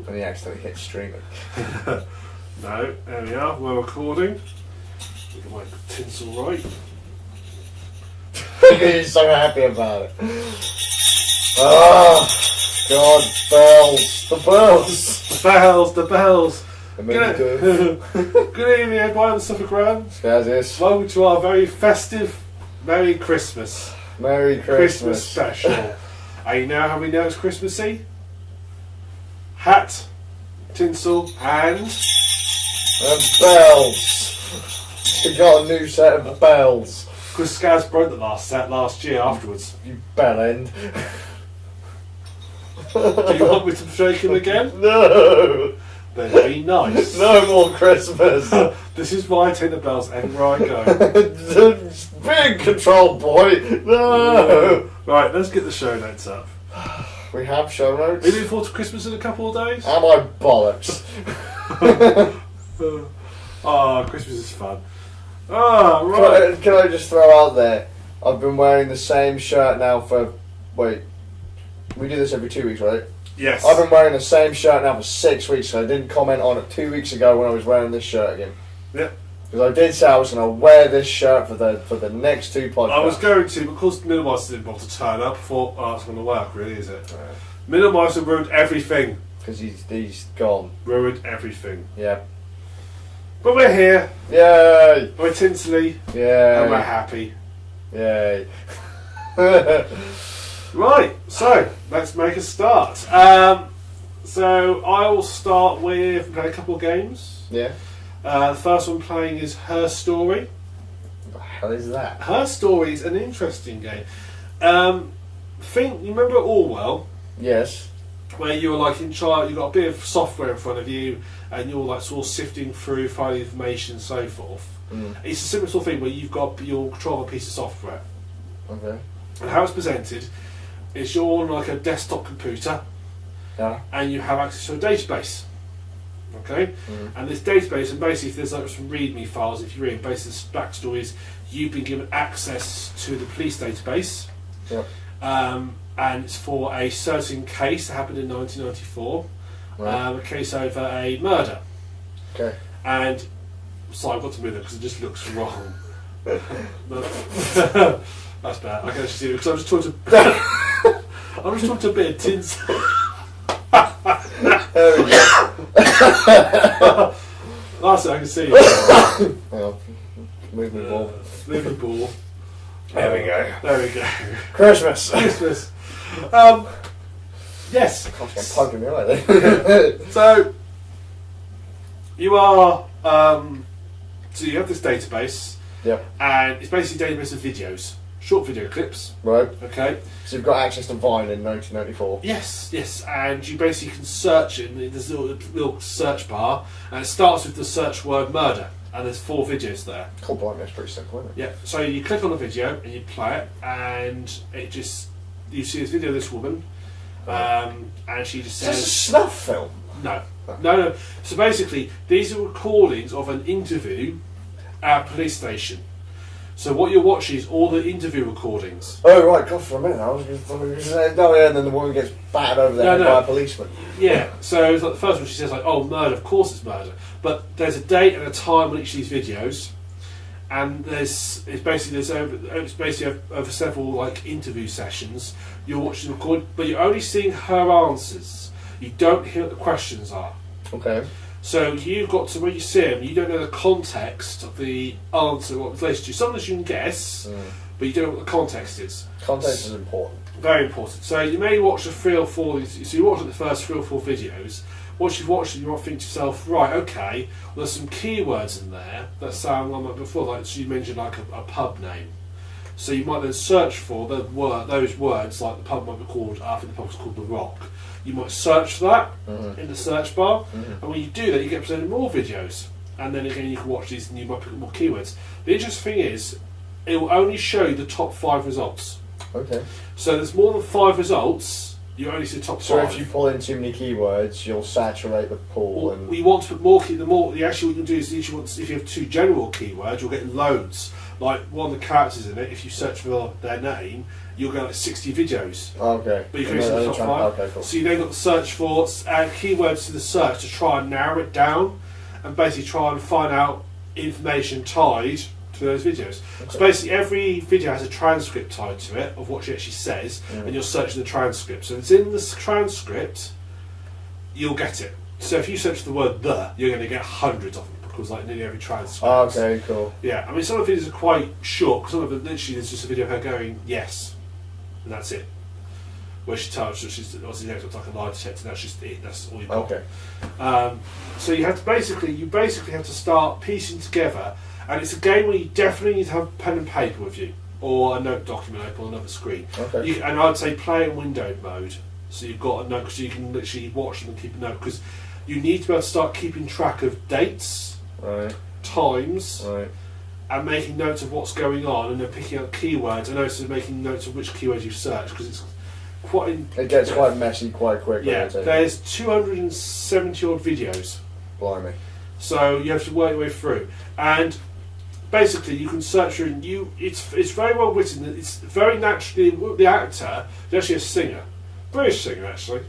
And he accidentally hit streaming. No, there we are. We're recording. Get my tinsel right. He's so happy about it. Oh, God, bells. The bells. The bells, the bells. Good Good evening, everybody on the Suffolk Ground. How's this? Welcome to our very festive Merry Christmas. Merry Christmas. Special. And you know how we know it's Christmassy? Hat, tinsel, and bells. We got a new set of bells. because Skaz broke the last set last year afterwards. You bell end. Do you want me to shake him again? No. Then be nice. No more Christmas. This is why I take the bells everywhere I go. Big control boy. No. Right, let's get the show notes up. We have show Are notes. you looking forward to Christmas in a couple of days? Am I bollocks? Oh, Christmas is fun. Ah, right. Can I just throw out there? I've been wearing the same shirt now for. Wait. We do this every 2 weeks, right? Yes. I've been wearing the same shirt now for 6 weeks, so I didn't comment on it 2 weeks ago when I was wearing this shirt again. Yep. Because I did say I was going to wear this shirt for the next two podcasts. I was going to, because Minimise didn't want to turn up, I thought, oh, it's going to work, really, is it? Minimise have ruined everything. Because he's gone. Ruined everything. Yeah. But we're here. Yay! We're tinsely. Yay! And we're happy. Yay! Right, so let's make a start. So I will start with a couple of games. Yeah. The first one playing is Her Story. What the hell is that? Her Story is an interesting game. You remember Orwell, Yes. where you were like in charge, you got a bit of software in front of you, and you're like sort of sifting through, finding information and so forth. Mm. It's a similar sort of thing where you'll control a piece of software, Okay. and how it's presented is you're on like a desktop computer, Yeah. and you have access to a database. Okay, Mm. and this database, and basically, if there's like some README files, if you read, basically, the backstory is you've been given access to the police database. Yep. And it's for a certain case that happened in 1994, Right. a case over a murder. Okay. And so I've got to move it because it just looks wrong. But, that's bad. I can actually see it because I'm just talking to. I'm just talking to a bit of tins. There we go. That's it. I can see. Hang on. Move the ball. Move the ball. There we go. There we go. Christmas. Christmas. Yes. Gosh, I'm poking me like that. So you are. So you have this database, Yep. and it's basically a database of videos, short video clips. Right. Okay. So you've got access to Vine in 1994. Yes, and you basically can search it. And there's a little search bar, and it starts with the search word murder, and there's 4 videos there. Cool, blimey, that's pretty simple, isn't it? Yeah. So you click on the video and you play it, and it just you see this video of this woman, and she just Is this a says snuff film? no. So basically, these are recordings of an interview at a police station. So what you're watching is all the interview recordings. Oh, right, God, for a minute. I was going to say, no, yeah, and then the woman gets battered over there No. by a policeman. Yeah, so it's like the first one she says like, oh, murder, of course it's murder. But there's a date and a time on each of these videos, and it's basically over several like interview sessions. You're watching the record, but you're only seeing her answers. You don't hear what the questions are. Okay. So you've got to, when you see them, you don't know the context of the answer, what it's related to. Sometimes you can guess, but you don't know what the context is. Context is important. Very important. So you may watch 3 or 4. So you watch the first 3 or 4 videos. Once you've watched them, you might think to yourself, right, okay, well, there's some keywords in there that sound like before. Like so you mentioned, like a pub name. So you might then search for those words, like the pub might be called. I think the pub was called The Rock. You might search for that in the search bar, and when you do that, you get presented more videos. And then again, you can watch these, and you might pick up more keywords. The interesting thing is, it will only show you the top 5 results. Okay. So there's more than 5 results. You only see the top 5. So if you pull in too many keywords, you'll saturate the pool. We want to put more key. The more you actually what you can do is if you have 2 general keywords, you'll get loads. Like one of the characters in it, if you search for their name, you'll get like 60 videos. Okay. But you can see the top 5. Okay, cool. So you then got to search for keywords to the search to try and narrow it down, and basically try and find out information tied to those videos. Okay. So basically every video has a transcript tied to it of what she actually says, and you're searching the transcript. So if it's in the transcript, you'll get it. So if you search for the word "the," you're going to get hundreds of them, because like nearly every transcript. Okay, cool. Yeah, I mean some of the videos are quite short, because some of it literally is just a video of her going "yes," and that's it. Where she tells that she's obviously it's like a lie detector, and that's just it. That's all you've got. Okay. So you have to basically have to start piecing together, and it's a game where you definitely need to have pen and paper with you, or a note document open on another screen. Okay. And I'd say play in windowed mode, so you've got a note, because you can literally watch them and keep a note, because you need to be able to start keeping track of dates, Right. times, Right. and making notes of what's going on, and then picking out keywords, and also making notes of which keywords you've searched, because it's quite. It gets quite messy quite quickly. Yeah, doesn't it? there's 270 odd videos, Blimey. so you have to work your way through, and basically you can search through. It's very well written. It's very naturally. The actor is actually a singer, British singer actually.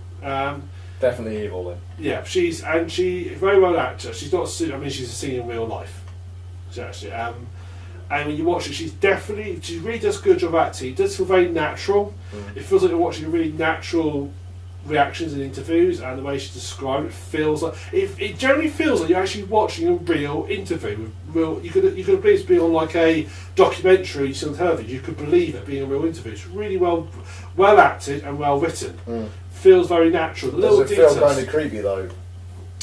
Definitely evil then. Yeah, she's very well actor. She's not. I mean, she's a singer in real life. She's actually. And when you watch it, she really does a good job acting. It does feel very natural. It feels like you're watching really natural reactions in interviews, and the way she described it feels like it generally feels like you're actually watching a real interview with real. You could believe it's being on like a documentary you see on television. You could believe it being a real interview. It's really well acted and well written. Feels very natural. The Does little it feel details. kind of creepy though?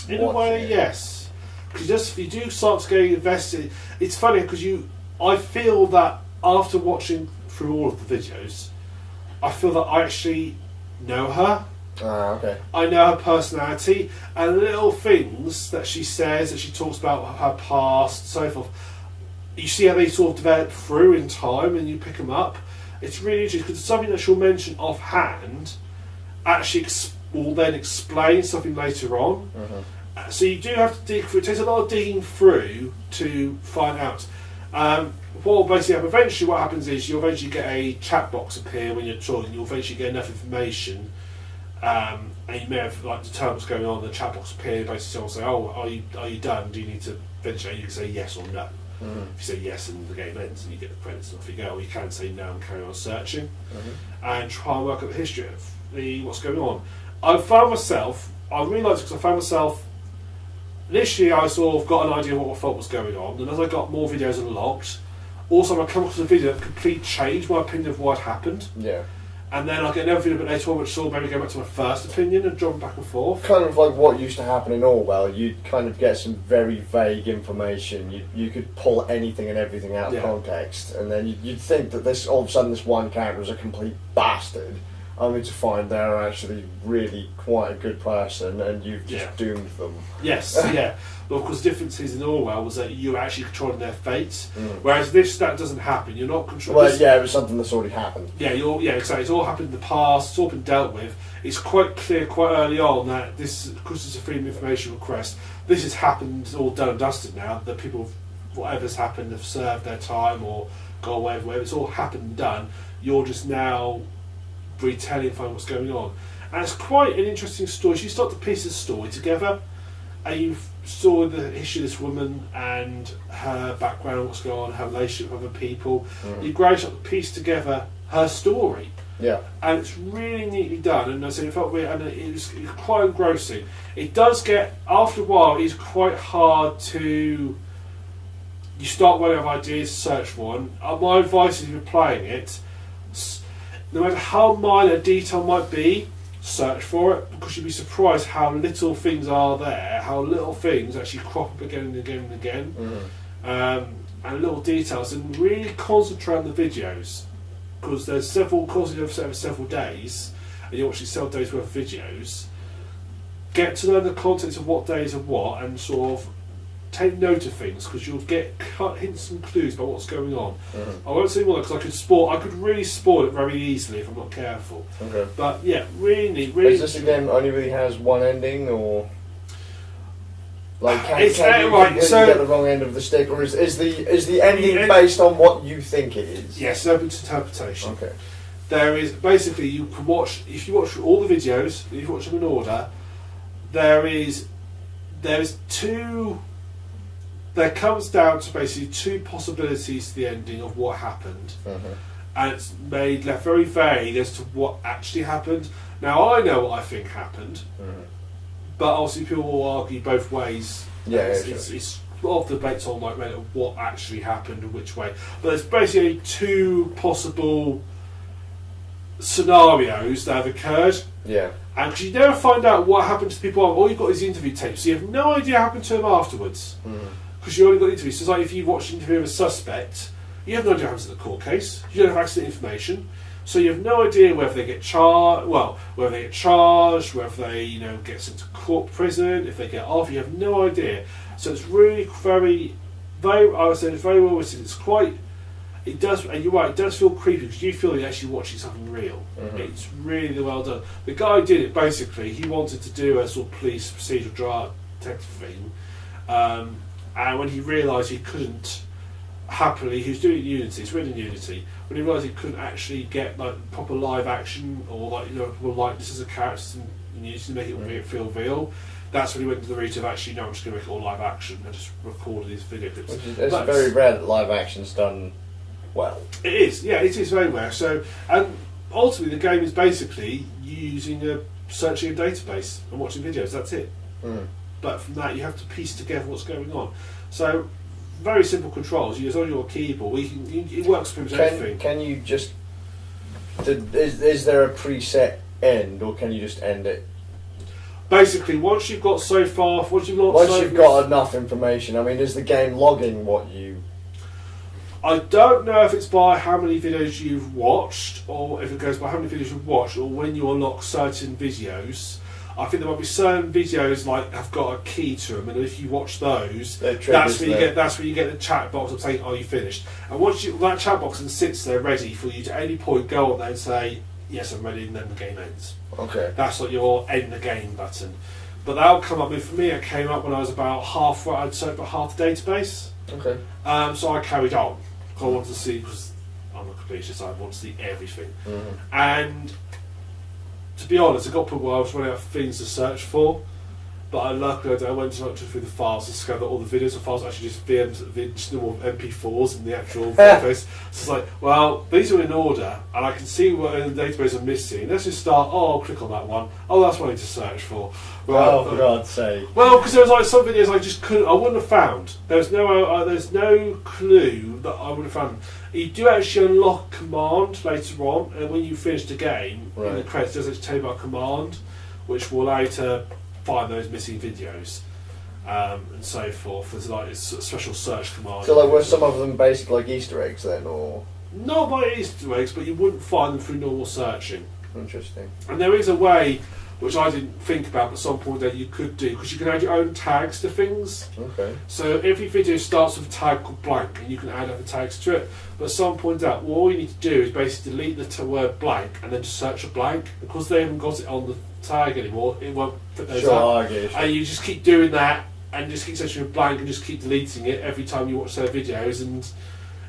In a way, it? yes. Because you do start to get invested. It's funny because I feel that after watching through all of the videos, I feel that I actually know her. Ah, okay. I know her personality, and little things that she says, that she talks about her past, so forth. You see how they sort of develop through in time, and you pick them up. It's really interesting because something that she'll mention offhand actually will then explain something later on. So you do have to dig through. It takes a lot of digging through to find out. What basically happens, eventually what happens is you'll eventually get a chat box appear when you're talking. You'll eventually get enough information, and you may have like determined what's going on. The chat box appear, basically someone will say, "Oh, are you done? Do you need to eventually?" You can say yes or no. If you say yes, and the game ends, and you get the credits, and off you go. Or you can say no and carry on searching, and try and work out the history of what's going on. I really liked it because I found myself. Initially, I sort of got an idea of what I thought was going on, and as I got more videos unlocked, also I come across a video that completely changed my opinion of what happened. Yeah. And then I'll get another video a bit later on which sort of maybe go back to my first opinion and jump back and forth. Kind of like what used to happen in Orwell, you'd kind of get some very vague information. You could pull anything and everything out of context, and then you'd think that all of a sudden this one character was a complete bastard, only to find they're actually really quite a good person, and you've just doomed them. Yes, yeah. But of course, the difference is in Orwell was that you were actually controlling their fate, whereas that doesn't happen. You're not controlling. Well, yeah, it was something that's already happened. Yeah, exactly. It's all happened in the past. It's all been dealt with. It's quite clear, quite early on, that this, because it's a freedom of information request, this has happened, all done and dusted now. That people, whatever's happened, have served their time or gone away, whatever. It's all happened and done. You're just now retelling and finding what's going on, and it's quite an interesting story. So you start to piece this story together, and you saw the history of this woman and her background, what's going on, her relationship with other people. You gradually start to piece together her story. Yeah. And it's really neatly done, and I said it felt weird, and it was quite engrossing. It does get, after a while, it's quite hard to. You start running out of ideas, search one. My advice is if you're playing it, no matter how minor detail might be, search for it, because you'd be surprised how little things are there, how little things actually crop up again and again and again, and little details, and really concentrate on the videos, because there's several courses over several days, and you're watching several days worth of videos. Get to learn the contents of what days are what, and sort of take note of things, because you'll get hints and clues about what's going on. I won't say more because I could really spoil it very easily if I'm not careful. Okay. But yeah, really. Is this a game that only really has one ending, or? Like, can It's, you right, completely so- get the wrong end of the stick, or is the ending based on what you think it is? Yes, open to interpretation. Okay. There is basically, you can watch, if you watch all the videos, if you watch them in order, there comes down to basically two possibilities to the ending of what happened. And it's left very vague as to what actually happened. Now, I know what I think happened, but obviously people will argue both ways. Yeah, It's a lot of debates on like Reddit of what actually happened and which way. But there's basically two possible scenarios that have occurred. Yeah. And because you never find out what happened to the people, all you've got is the interview tapes, so you have no idea what happened to them afterwards. Because you only got the interviews. So it's like if you watch an interview of a suspect, you have no idea what happens in the court case. You don't have access to information, so you have no idea whether they get charged. Well, whether they get charged, whether they get sent to court, prison, if they get off. You have no idea. So it's really very, very. I would say it's very well written. It's quite. It does, and you're right. It does feel creepy because you feel you're actually watching something real. It's really well done. The guy who did it basically. He wanted to do a sort of police procedural drama detective thing, and when he realised he couldn't happily, he was doing Unity. It's written in Unity. When he realised he couldn't actually get like proper live action or like this is a character in Unity to make it feel real. That's when he went to the route of actually, no, I'm just going to make it all live action and just record these video clips. It's very rare that live action's done well. It is, yeah, it is very rare. So, and ultimately, the game is basically using searching a database and watching videos. That's it. But from that, you have to piece together what's going on. So, very simple controls. You use on your keyboard. It works pretty much everything. Can you just? Is there a preset end, or can you just end it? Basically, once you've got enough information, I mean, is the game logging what you? I don't know if it's by how many videos you've watched, or if it goes by how many videos you've watched, or when you unlock certain videos. I think there might be certain videos like have got a key to them, and if you watch those, that's when you get the chat box of saying, "Are you finished?" And once that chat box and sits there ready for you to at any point go on there and say, "Yes, I'm ready," and then the game ends. Okay. That's like your end the game button. But that'll come up. For me, it came up when I was about halfway. I'd say about half the database. Okay. So I carried on. I wanted to see, because I'm a completionist, I want to see everything. And to be honest, I got to where I was running out of things to search for, but luckily I went through the files to discover that all the videos and files are actually just normal MP4s in the actual database. So it's like, well, these are in order, and I can see what in the database I'm missing. Let's just start, I'll click on that one. Oh, that's what I need to search for. Well, for God's sake. Well, because there was like some videos I wouldn't have found. There's no clue that I would have found. You do actually unlock a command later on, and when you finish the game, in the credits, there's actually tell you about a command, which will allow you to find those missing videos, and so forth. There's like a special search command. So, like, were some of them basically like Easter eggs then, or? Not by Easter eggs, but you wouldn't find them through normal searching. Interesting. And there is a way, which I didn't think about, but at some point that you could do, because you can add your own tags to things. Okay. So every video starts with a tag called blank, and you can add other tags to it. But someone pointed out, well, all you need to do is basically delete the word blank and then just search a blank. Because they haven't got it on the tag anymore, it won't put those up. And you just keep doing that, and just keep searching a blank, and just keep deleting it every time you watch their videos, and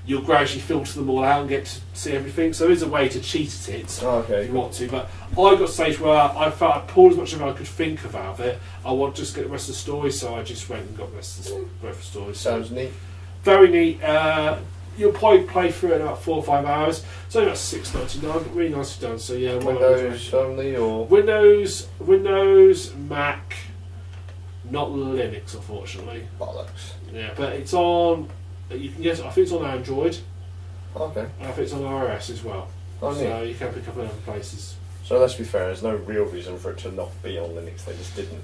you'll gradually filter them all out and get to see everything. So there is a way to cheat at it if you want to. But I got to a stage where I felt I pulled as much of it I could think about it. I want to just get the rest of the story, so I just went and got the rest of the story. Sounds neat. Very neat. You'll probably play through it in about 4 or 5 hours. It's only about $6.99, but really nicely done. So yeah, Windows only, or Windows, Mac, not Linux, unfortunately. Bollocks. Yeah, but it's on. You can get. I think it's on Android. Okay. And I think it's on iOS as well. Oh, so you can pick up in other places. So let's be fair. There's no real reason for it to not be on Linux. They just didn't.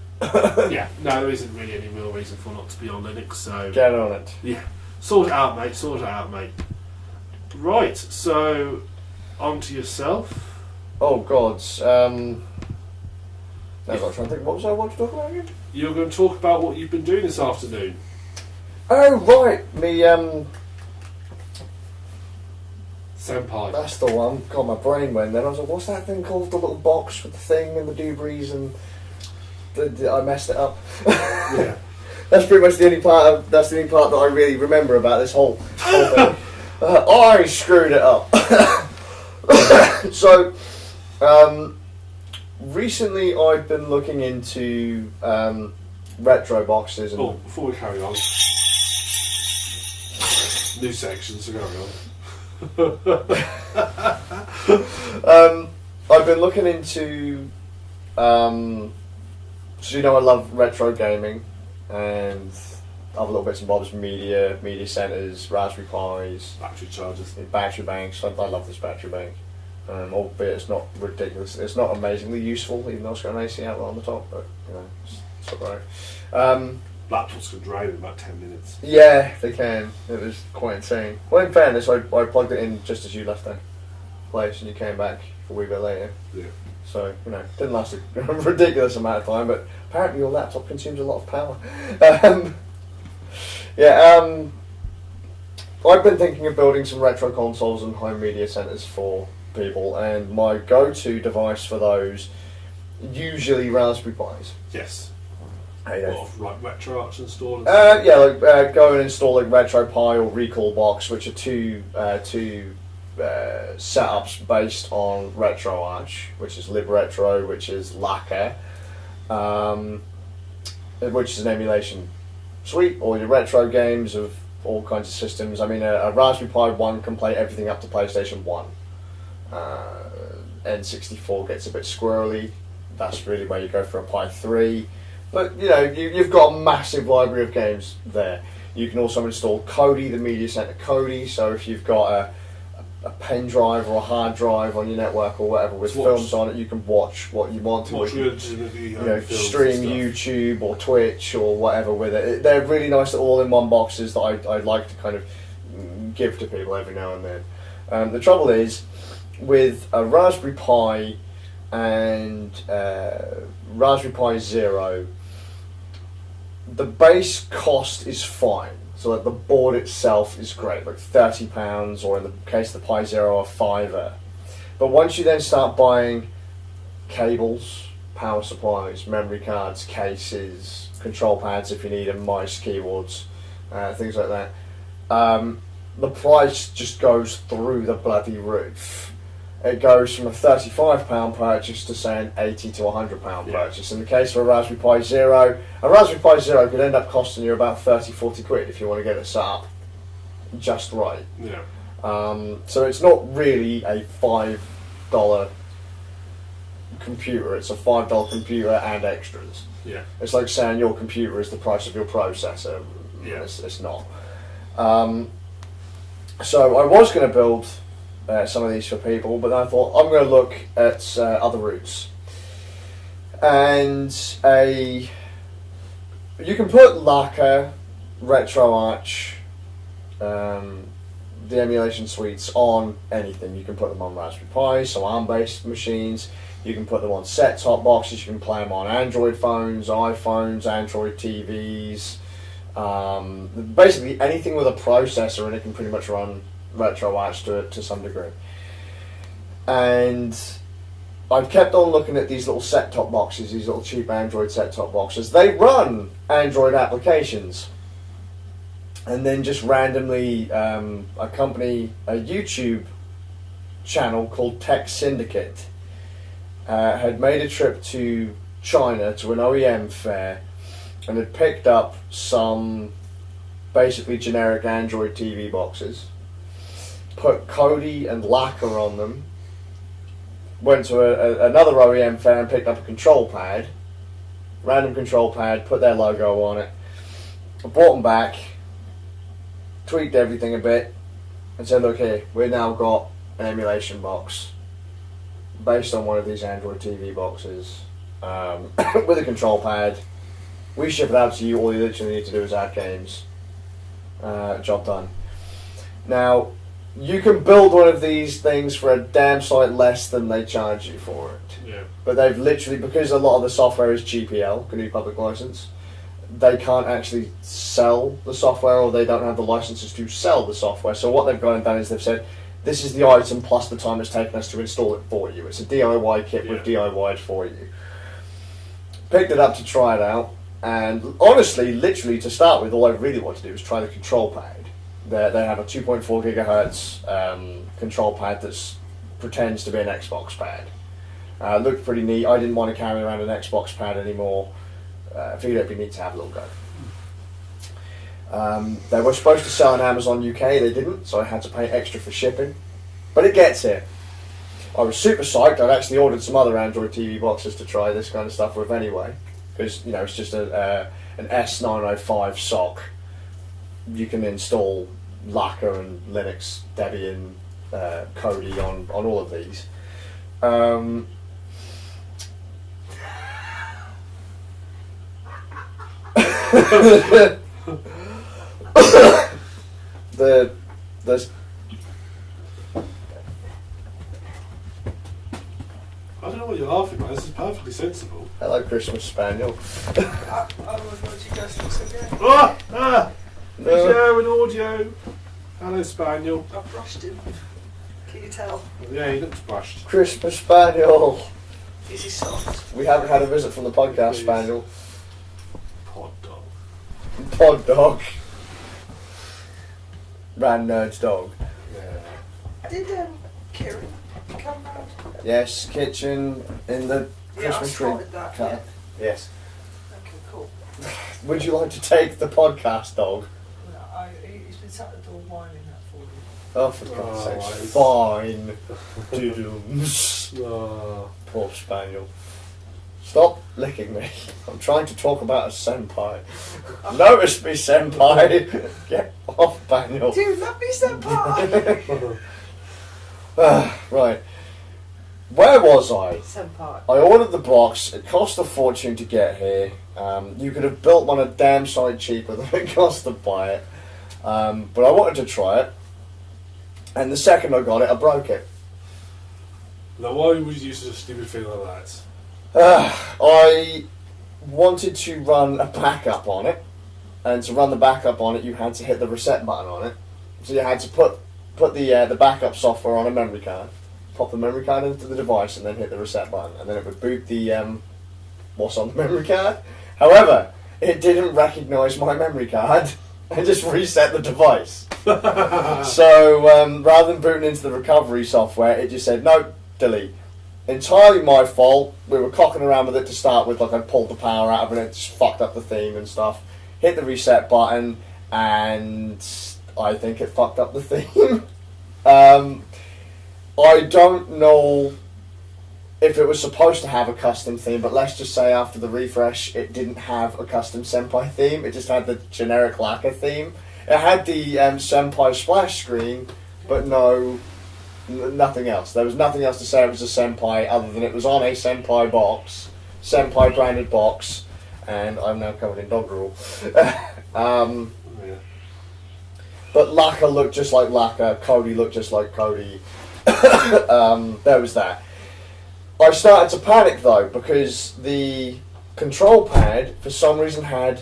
Yeah. No, there isn't really any real reason for it not to be on Linux. So get on it. Yeah. Sort it out, mate. Sort it out, mate. Right. So on to yourself. Oh gods. Now I've got to try and think. What was I want to talk about again? You're going to talk about what you've been doing this afternoon. Oh right, me Senpai. That's the one. God, my brain went then. I was like, what's that thing called? The little box with the thing and the doobies and I messed it up. Yeah. That's pretty much the only part. That's the only part that I really remember about this whole thing. I screwed it up. So, recently I've been looking into retro boxes. And before we carry on, new sections to carry on. I've been looking into. So I love retro gaming and other little bits and bobs, media centers, Raspberry Pis, Battery chargers, battery banks. I love this battery bank. Albeit it's not ridiculous. It's not amazingly useful, even though it's got an AC outlet on the top. But it's alright. Laptops can drain in about 10 minutes. Yeah, they can. It was quite insane. Well, in fairness, I plugged it in just as you left the place and you came back a wee bit later. Yeah. So, didn't last a ridiculous amount of time, but apparently your laptop consumes a lot of power. I've been thinking of building some retro consoles and home media centers for people, and my go-to device for those, usually Raspberry Pis. Yes. Like RetroArch installed? Go and install like RetroPie or RecalBox, which are two setups based on RetroArch, which is LibRetro, which is Lacquer, which is an emulation suite, all your retro games of all kinds of systems. I mean, a Raspberry Pi 1 can play everything up to PlayStation 1. N64 gets a bit squirrely. That's really where you go for a Pi 3. But, you've got a massive library of games there. You can also install Kodi, the Media Center Kodi, so if you've got a pen drive or a hard drive on your network or whatever with films on it, you can watch what you want to. Stream YouTube or Twitch or whatever with it. They're really nice all-in-one boxes that I'd like to kind of give to people every now and then. The trouble is, with a Raspberry Pi and Raspberry Pi Zero, the base cost is fine. So the board itself is great, like £30, or in the case of the Pi Zero, a £5. But once you then start buying cables, power supplies, memory cards, cases, control pads if you need them, mice, keyboards, things like that, the price just goes through the bloody roof. It goes from a £35 purchase to say an £80 to £100 purchase. In the case of a Raspberry Pi Zero, a Raspberry Pi Zero could end up costing you about 30-40 quid if you want to get it set up just right. Yeah. So it's not really a $5 computer, it's a $5 computer and extras. Yeah. It's like saying your computer is the price of your processor. Yeah. It's not. So I was going to build some of these for people, but then I thought I'm going to look at other routes. And you can put Lacquer, RetroArch, the emulation suites on anything. You can put them on Raspberry Pi, so ARM-based machines. You can put them on set-top boxes. You can play them on Android phones, iPhones, Android TVs. Basically anything with a processor, and it can pretty much run RetroArch to some degree. And I've kept on looking at these little set-top boxes, these little cheap Android set-top boxes. They run Android applications. And then just randomly, a YouTube channel called Tech Syndicate had made a trip to China to an OEM fair and had picked up some basically generic Android TV boxes, put Kodi and Lacquer on them, went to another OEM fair and picked up a control pad, random control pad, put their logo on it, brought them back, tweaked everything a bit, and said, look here, we've now got an emulation box based on one of these Android TV boxes with a control pad. We ship it out to you, all you literally need to do is add games. Job done. Now, you can build one of these things for a damn sight less than they charge you for it. Yeah. But they've literally, because a lot of the software is GPL, GNU Public License, they can't actually sell the software, or they don't have the licenses to sell the software. So what they've gone and done is they've said, this is the item plus the time it's taken us to install it for you. It's a DIY kit we've DIY'd for you. Picked it up to try it out. And honestly, literally, to start with, all I really wanted to do was try the control pad. They have a 2.4 gigahertz control pad that pretends to be an Xbox pad. Looked pretty neat. I didn't want to carry around an Xbox pad anymore. I figured it'd be neat to have a little go. They were supposed to sell on Amazon UK, they didn't, so I had to pay extra for shipping. But it gets here. I was super psyched. I'd actually ordered some other Android TV boxes to try this kind of stuff with anyway. Because, you know, it's just an S905 SoC. You can install Lacquer and Linux, Debian, Kodi on all of these. There's I don't know what you're laughing at. This is perfectly sensible. hello, Christmas Spaniel. Otherwise, you guys look so good. Video and audio. Hello, Spaniel. I've brushed him. Can you tell? Yeah, he looks brushed. Christmas Spaniel. Is he soft? We haven't had a visit from the podcast Please. Spaniel. Pod dog. Pod dog. Ran Nerd's dog. Yeah. Did Kieran come round? Yes, kitchen in the Yeah, I Christmas tree. spotted that. cut. Yes. Okay, cool. Would you like to take the podcast dog? No, he's been sat at the door whining that for you. Oh, for God's Oh, sake. it's- Fine. Doodles. Oh. Poor Spaniel. Stop licking me. I'm trying to talk about a senpai. Notice me, senpai. Get off, Spaniel. Dude, let me senpai! Right. Where was I? Senpai. I ordered the box. It cost a fortune to get here. You could have built one a damn sight cheaper than it cost to buy it. But I wanted to try it. And the second I got it, I broke it. Now, why would you use such a stupid thing like that? I wanted to run a backup on it. And to run the backup on it, you had to hit the reset button on it. So you had to put the backup software on a memory card, pop the memory card into the device, and then hit the reset button, and then it would boot the what's on the memory card. However, it didn't recognise my memory card and just reset the device. So rather than booting into the recovery software, it just said no, delete. Entirely my fault. We were cocking around with it to start with, like I pulled the power out of it, and it just fucked up the theme and stuff. Hit the reset button, and I think it fucked up the theme. I don't know if it was supposed to have a custom theme, but let's just say after the refresh, it didn't have a custom Senpai theme. It just had the generic Lacquer theme. It had the Senpai splash screen, but nothing else. There was nothing else to say it was a Senpai other than it was on a Senpai box, Senpai branded box, and I'm now covered in dog drool. Yeah. But Lacquer looked just like Lacquer, Kodi looked just like Kodi. There was that. I started to panic though, because the control pad for some reason had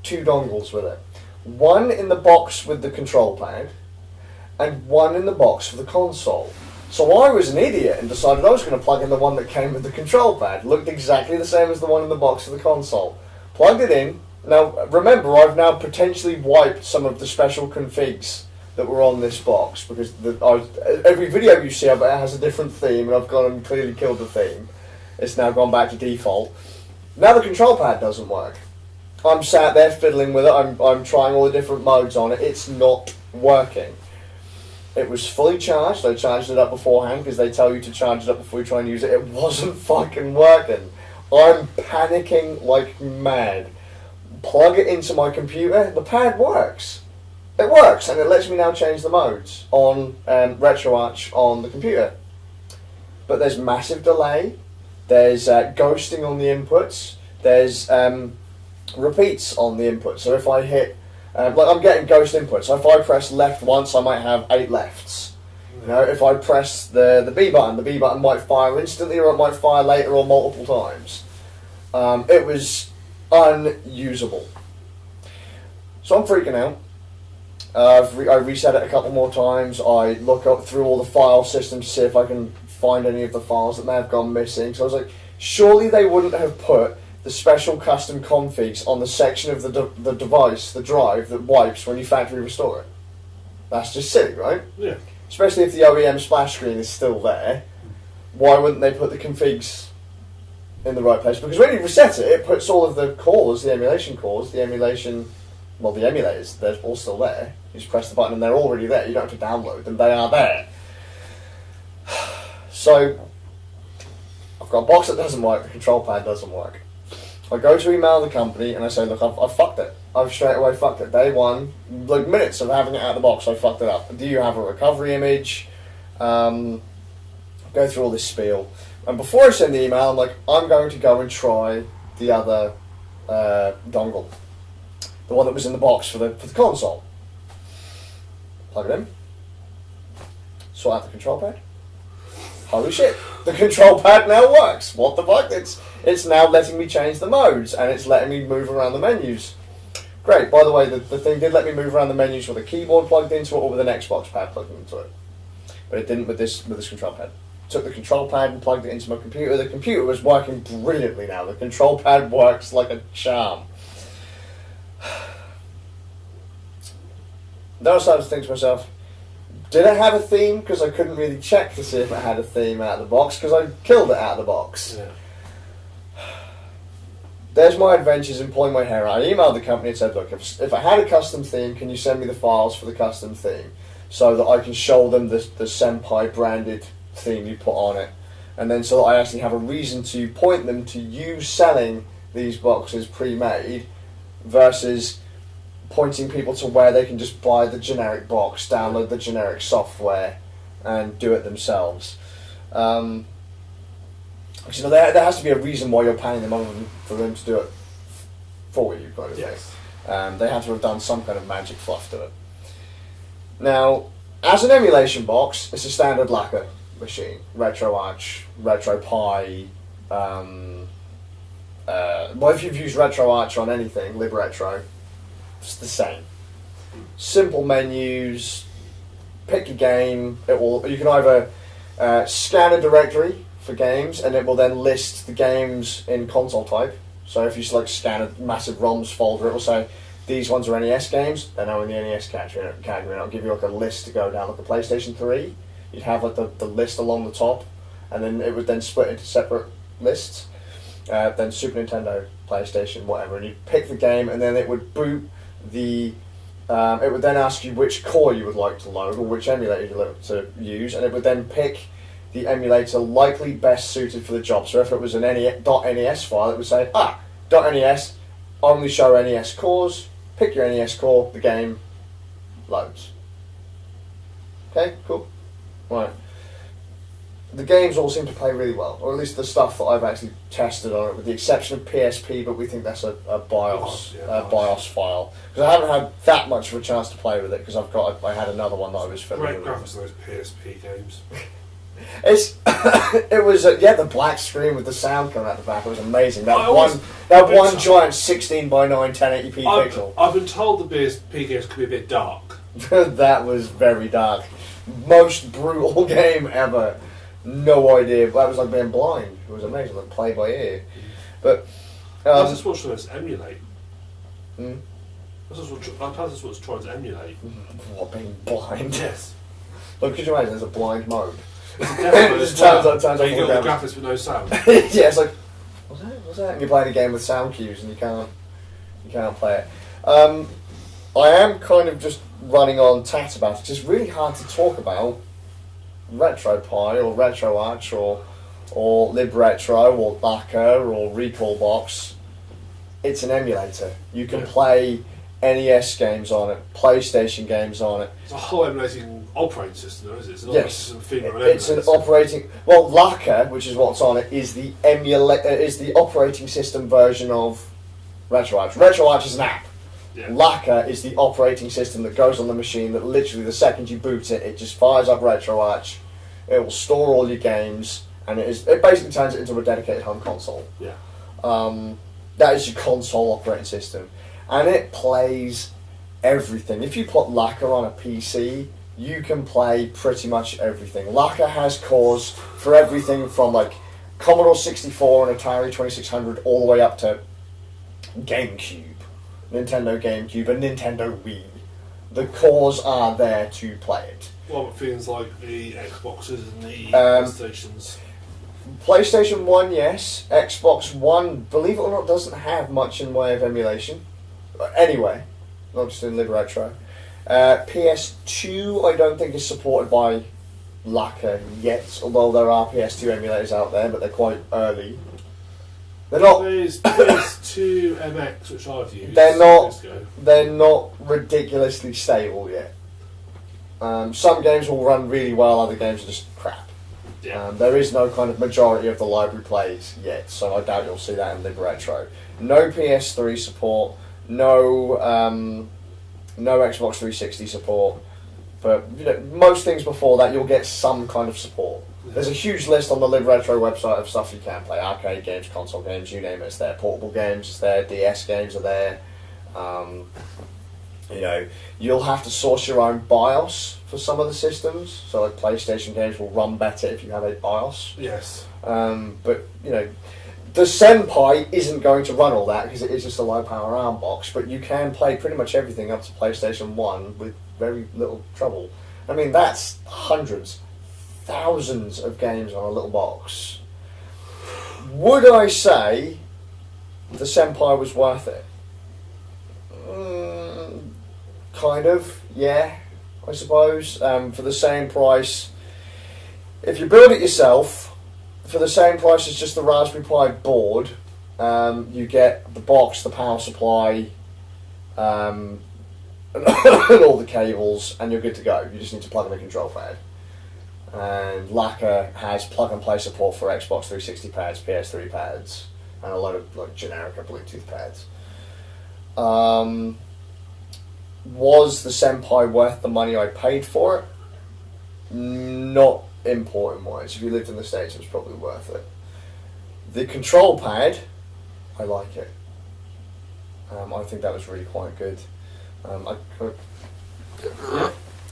two dongles with it. One in the box with the control pad, and one in the box for the console. So I was an idiot and decided I was going to plug in the one that came with the control pad. Looked exactly the same as the one in the box for the console. Plugged it in. Now, remember, I've now potentially wiped some of the special configs that were on this box, because every video you see of it has a different theme, and I've gone and clearly killed the theme. It's now gone back to default. Now the control pad doesn't work. I'm sat there fiddling with it, I'm trying all the different modes on it, it's not working. It was fully charged, I charged it up beforehand, because they tell you to charge it up before you try and use it. It wasn't fucking working. I'm panicking like mad. Plug it into my computer, the pad works. It works, and it lets me now change the modes on RetroArch on the computer. But there's massive delay, there's ghosting on the inputs, there's repeats on the input. So if I hit, like I'm getting ghost input, so if I press left once, I might have 8 lefts. You know, if I press the B button might fire instantly, or it might fire later, or multiple times. It was unusable. So I'm freaking out. I reset it a couple more times. I look up through all the file systems to see if I can find any of the files that may have gone missing. So I was like, surely they wouldn't have put the special custom configs on the section of the device, the drive, that wipes when you factory restore it. That's just silly, right? Yeah. Especially if the OEM splash screen is still there. Why wouldn't they put the configs in the right place? Because when you reset it, it puts all of the cores, the emulation cores, the emulators, they're all still there. You just press the button and they're already there. You don't have to download them, they are there. So, I've got a box that doesn't work, the control pad doesn't work. I go to email the company and I say, look, I've fucked it. I've straight away fucked it. Day one, like minutes of having it out of the box, I fucked it up. Do you have a recovery image? Go through all this spiel. And before I send the email, I'm like, I'm going to go and try the other dongle. The one that was in the box for the console. Plug it in. Sort out the control pad. Holy shit, the control pad now works. What the fuck? It's now letting me change the modes and it's letting me move around the menus. Great, by the way, the thing did let me move around the menus with a keyboard plugged into it or with an Xbox pad plugged into it. But it didn't with this control pad. Took the control pad and plugged it into my computer. The computer was working brilliantly now. The control pad works like a charm. Then I started to think to myself, did it have a theme? Because I couldn't really check to see if it had a theme out of the box, because I killed it out of the box. Yeah. There's my adventures in pulling my hair out. I emailed the company and said, look, if I had a custom theme, can you send me the files for the custom theme so that I can show them the Senpai branded theme you put on it, and then so that I actually have a reason to point them to you selling these boxes pre-made versus pointing people to where they can just buy the generic box, download the generic software and do it themselves. Because there has to be a reason why you're paying them other than for them to do it for you, kind of thing. Yes. They have to have done some kind of magic fluff to it. Now, as an emulation box, it's a standard lacquer machine. RetroArch, RetroPie. Well, if you've used RetroArch on anything, LibRetro, it's the same. Simple menus. Pick a game. You can either scan a directory for games, and it will then list the games in console type. So if you scan a massive ROMs folder, it will say these ones are NES games. They're now in the NES category, and it'll give you a list to go down, like a PlayStation 3. You'd have the list along the top, and then it would then split into separate lists. Then Super Nintendo, PlayStation, whatever, and you'd pick the game, and then it would boot the. It would then ask you which core you would like to load or which emulator you'd like to use, and it would then pick the emulator likely best suited for the job. So if it was an .NES file, it would say, .NES, only show NES cores. Pick your NES core, the game loads. Okay, cool. Right. The games all seem to play really well, or at least the stuff that I've actually tested on it, with the exception of PSP, but we think that's a BIOS file. Because I haven't had that much of a chance to play with it, because I had another one that I was filling Great with. graphics on those PSP games. It was the black screen with the sound coming out the back. It was amazing. One giant 16 by 9 1080p pixel. I've been told the PSP games could be a bit dark. That was very dark. Most brutal game ever. No idea. That was like being blind. It was amazing. Like play by ear. But That's just what it's emulate. Hmm? That's what it's trying to emulate. What, being blind? Yes. Look, could you imagine there's a blind mode? It turns out you all got the damage. graphics with no sound. Yeah, it's like, what's that? And you're playing a game with sound cues and you can't play it. I am kind of just running on tat about it. It's just really hard to talk about RetroPie or RetroArch or LibRetro or Lacquer or Recalbox. It's an emulator. You can play NES games on it, PlayStation games on it. It's a whole emulating operating system, though, is it? It's an Yes, system figure of it's an operating. Well, Lacquer, which is what's on it, is the operating system version of RetroArch. RetroArch is an app. Yeah. Lacquer is the operating system that goes on the machine. That literally, the second you boot it, it just fires up RetroArch. It will store all your games, and it basically turns it into a dedicated home console. Yeah. That is your console operating system, and it plays everything. If you put Lacquer on a PC, you can play pretty much everything. Lacquer has cores for everything from like Commodore 64 and Atari 2600 all the way up to GameCube, Nintendo GameCube and Nintendo Wii. The cores are there to play it. What about things like the Xboxes and the PlayStations? PlayStation 1, yes. Xbox One, believe it or not, doesn't have much in the way of emulation. Anyway, not just in Libretro. PS2, I don't think is supported by Lacquer yet, although there are PS2 emulators out there, but they're quite early. They're not. There's PS2 MX, which I've used. They're not ridiculously stable yet. Some games will run really well, other games are just crap. Yeah. There is no kind of majority of the library plays yet, so I doubt you'll see that in Libretro. No PS3 support, no Xbox 360 support, but most things before that you'll get some kind of support. There's a huge list on the Libretro website of stuff you can play: arcade games, console games, you name it, it's there. Portable games, it's there. DS games are there. You'll have to source your own BIOS for some of the systems. So, like PlayStation games will run better if you have a BIOS. Yes. But the Senpai isn't going to run all that because it is just a low power ARM box. But you can play pretty much everything up to PlayStation 1 with very little trouble. I mean, that's hundreds, thousands of games on a little box. Would I say the Senpai was worth it? Kind of, yeah, I suppose. For the same price, if you build it yourself, for the same price as just the Raspberry Pi board, you get the box, the power supply, and all the cables, and you're good to go. You just need to plug in a control pad. And Lacquer has plug-and-play support for Xbox 360 pads, PS3 pads, and a load of generic Bluetooth pads. Was the Senpai worth the money I paid for it? Not important-wise. If you lived in the States, it was probably worth it. The control pad, I like it. I think that was really quite good. I could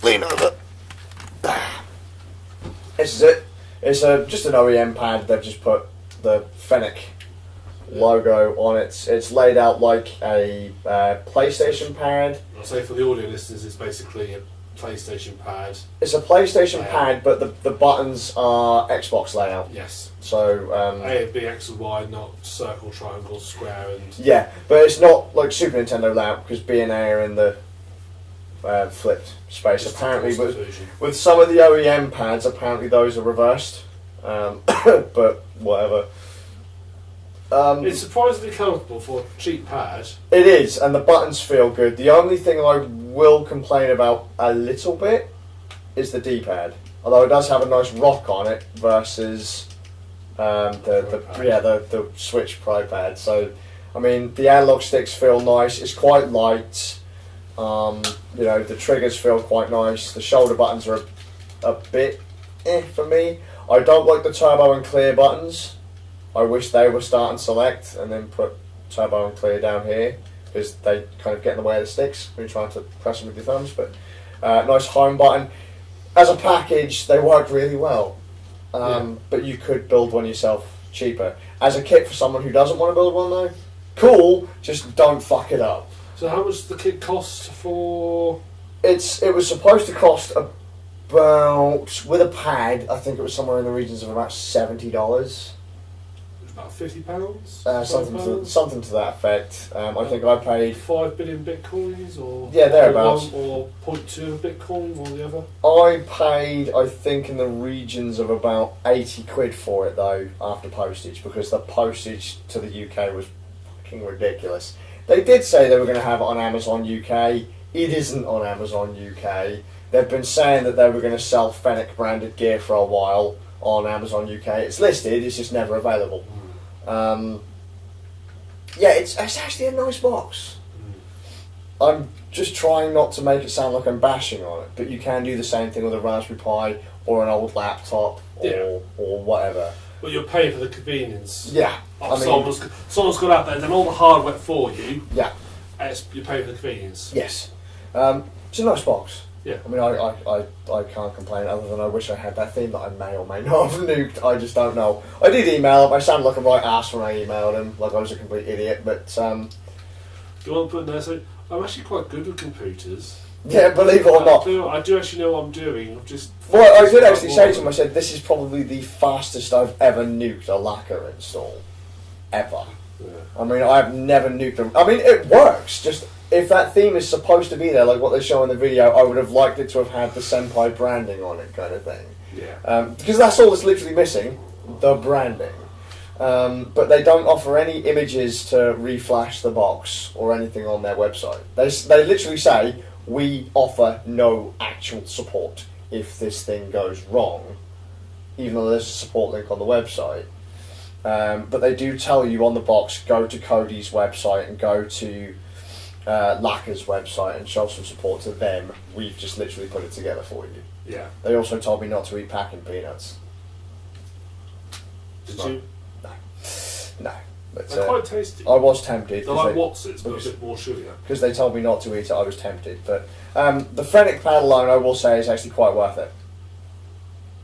lean over. This is it. It's just an OEM pad. They've just put the Fennec logo on it. It's laid out like a PlayStation pad. I'll say for the audio listeners, it's basically a PlayStation pad. It's a PlayStation pad, but the buttons are Xbox layout. Yes. So A, B, X and Y, not circle, triangle, square, and yeah, but it's not like Super Nintendo layout because B and A are in the flipped space. Apparently, with some of the OEM pads, apparently those are reversed. But whatever. It's surprisingly comfortable for a cheap pad. It is, and the buttons feel good. The only thing I will complain about a little bit is the D-pad. Although it does have a nice rock on it versus the Switch Pro pad. So, I mean, the analog sticks feel nice. It's quite light. The triggers feel quite nice. The shoulder buttons are a bit for me. I don't like the turbo and clear buttons. I wish they were start and select and then put turbo and clear down here because they kind of get in the way of the sticks when you're trying to press them with your thumbs. But nice home button. As a package, they work really well. But you could build one yourself cheaper. As a kit for someone who doesn't want to build one though, cool, just don't fuck it up. So how much does the kit cost for? It was supposed to cost about, with a pad, I think it was somewhere in the regions of about $70. About £50? Something to that effect. I think I paid 5 billion bitcoins, or thereabouts, or 0.2 of Bitcoin, one or the other. I paid, I think, in the regions of about 80 quid for it though, after postage, because the postage to the UK was fucking ridiculous. They did say they were going to have it on Amazon UK. It isn't on Amazon UK. They've been saying that they were going to sell Fennec branded gear for a while on Amazon UK. It's listed, it's just never available. It's actually a nice box. I'm just trying not to make it sound like I'm bashing on it, but you can do the same thing with a Raspberry Pi or an old laptop or whatever. Well, you're paying for the convenience. Yeah. Someone's got out there and done all the hard work for you. Yeah. You're paying for the convenience. Yes. It's a nice box. Yeah. I mean, I can't complain other than I wish I had that theme that I may or may not have nuked. I just don't know. I did email him. I sounded like a right ass when I emailed him, like I was a complete idiot. But Do you want to put in there? So I'm actually quite good with computers. yeah, believe it or not. I do actually know what I'm doing. I've just. Well, I did actually say to him, I said, this is probably the fastest I've ever nuked a lacquer install. Ever. Yeah. I mean, I've never nuked them. I mean, it works. Just if that theme is supposed to be there, like what they show in the video, I would have liked it to have had the Senpai branding on it, kind of thing. Yeah. Because that's all that's literally missing, the branding. But they don't offer any images to reflash the box or anything on their website. They literally say, we offer no actual support if this thing goes wrong, even though there's a support link on the website. But they do tell you on the box, go to Cody's website and go to Lacquer's website and show some support to them. We've just literally put it together for you. Yeah. They also told me not to eat packing peanuts. Did No. you? No. But, They're quite tasty. I was tempted. They're like Watsons, but a bit more sugar. Because they told me not to eat it, I was tempted. But the Phoenix pad alone, I will say, is actually quite worth it.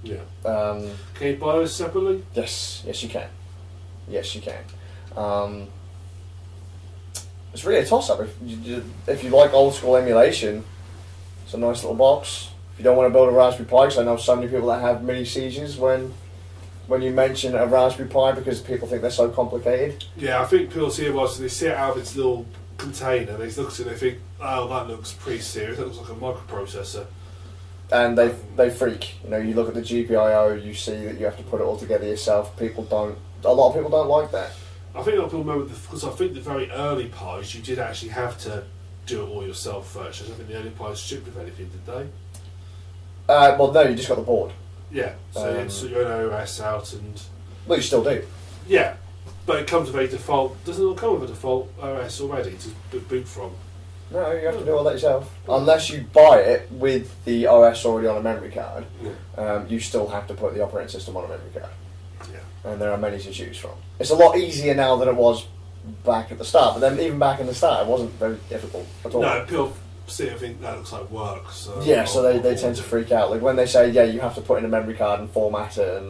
Yeah. Um, Can you buy those separately? yes, you can. Yes, you can. It's really a toss-up. If you like old school emulation, it's a nice little box. If you don't want to build a Raspberry Pi, because I know so many people that have mini sieges when you mention a Raspberry Pi because people think they're so complicated. Yeah, I think people see it was they see it out of its little container. They look at it and they think, oh, that looks pretty serious. That looks like a microprocessor. And they freak. You know, you look at the GPIO, you see that you have to put it all together yourself. A lot of people don't like that. I think a lot of people remember because I think the very early Pis you did actually have to do it all yourself first. I don't think the early Pis shipped with anything, did they? Well, no, you just got the board. Yeah, so you sort your own OS out and... Well, you still do. Yeah, but it comes with a default... Doesn't it come with a default OS already to boot from? No, you have to do all that yourself. Unless you buy it with the OS already on a memory card, you still have to put the operating system on a memory card. Yeah. And there are many to choose from. It's a lot easier now than it was back at the start, but then even back in the start, it wasn't very difficult at all. No, people see it, I think that looks like work. So Yeah, so they tend to freak out. Like when they say, yeah, you have to put in a memory card and format it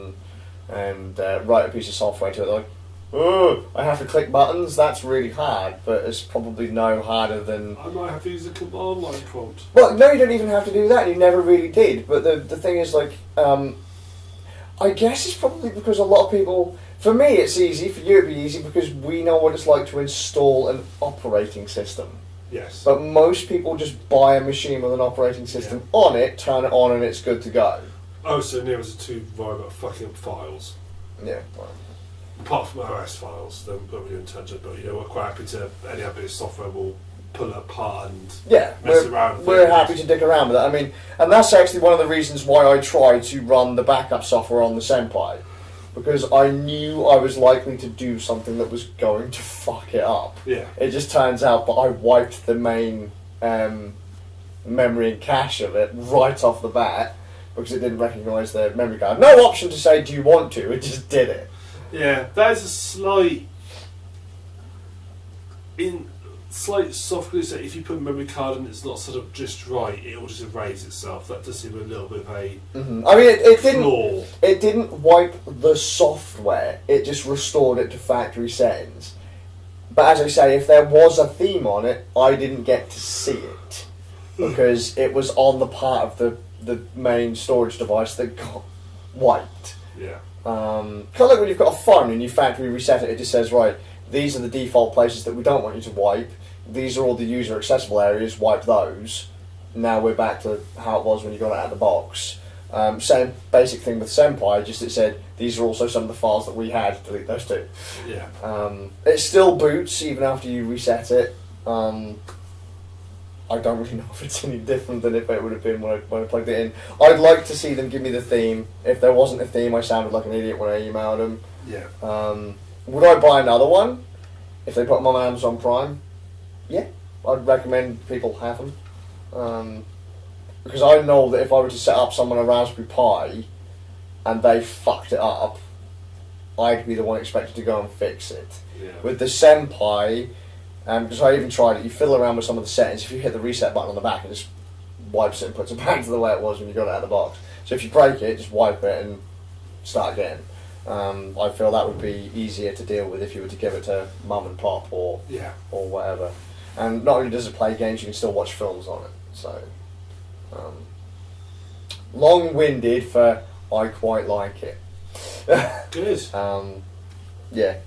and write a piece of software to it, they're like, oh, I have to click buttons? That's really hard, but it's probably no harder than... I might have to use a command line prompt. Well, no, you don't even have to do that, you never really did. But the thing is, like, I guess it's probably because a lot of people... For me, it's easy. For you, it'd be easy because we know what it's like to install an operating system. Yes. But most people just buy a machine with an operating system on it, turn it on, and it's good to go. Oh, so near as to worry about fucking up files. Yeah. Well. Apart from OS files, then put me in touch with, but we're quite happy to any bit of software will pull it apart and mess around with we're it. happy to dick around with it. I mean, and that's actually one of the reasons why I try to run the backup software on the Senpai. Because I knew I was likely to do something that was going to fuck it up. Yeah. It just turns out that I wiped the main memory and cache of it right off the bat because it didn't recognise the memory card. No option to say, do you want to? It just did it. Yeah, that is a slight soft glue. So if you put a memory card and it's not sort of just right, it will just erase itself. That does seem a little bit of a I mean, it didn't. flaw. It didn't wipe the software. It just restored it to factory settings. But as I say, if there was a theme on it, I didn't get to see it because it was on the part of the main storage device that got wiped. Yeah. Kind of like when you've got a phone and you factory reset it, it just says, right, these are the default places that we don't want you to wipe. These are all the user accessible areas, wipe those. Now we're back to how it was when you got it out of the box. Same basic thing with Senpai, just it said, these are also some of the files that we had, delete those too. Yeah. It still boots even after you reset it. I don't really know if it's any different than if it would have been when I plugged it in. I'd like to see them give me the theme. If there wasn't a theme, I sounded like an idiot when I emailed them. Yeah. Would I buy another one if they put them on Amazon Prime? Yeah, I'd recommend people have them. Because I know that if I were to set up someone a Raspberry Pi and they fucked it up, I'd be the one expected to go and fix it. Yeah. With the Senpai, because I even tried it, you fiddle around with some of the settings. If you hit the reset button on the back, it just wipes it and puts it back to the way it was when you got it out of the box. So if you break it, just wipe it and start again. I feel that would be easier to deal with if you were to give it to mum and pop or whatever. And not only does it play games, you can still watch films on it. So long-winded for I quite like it. Good. Yeah,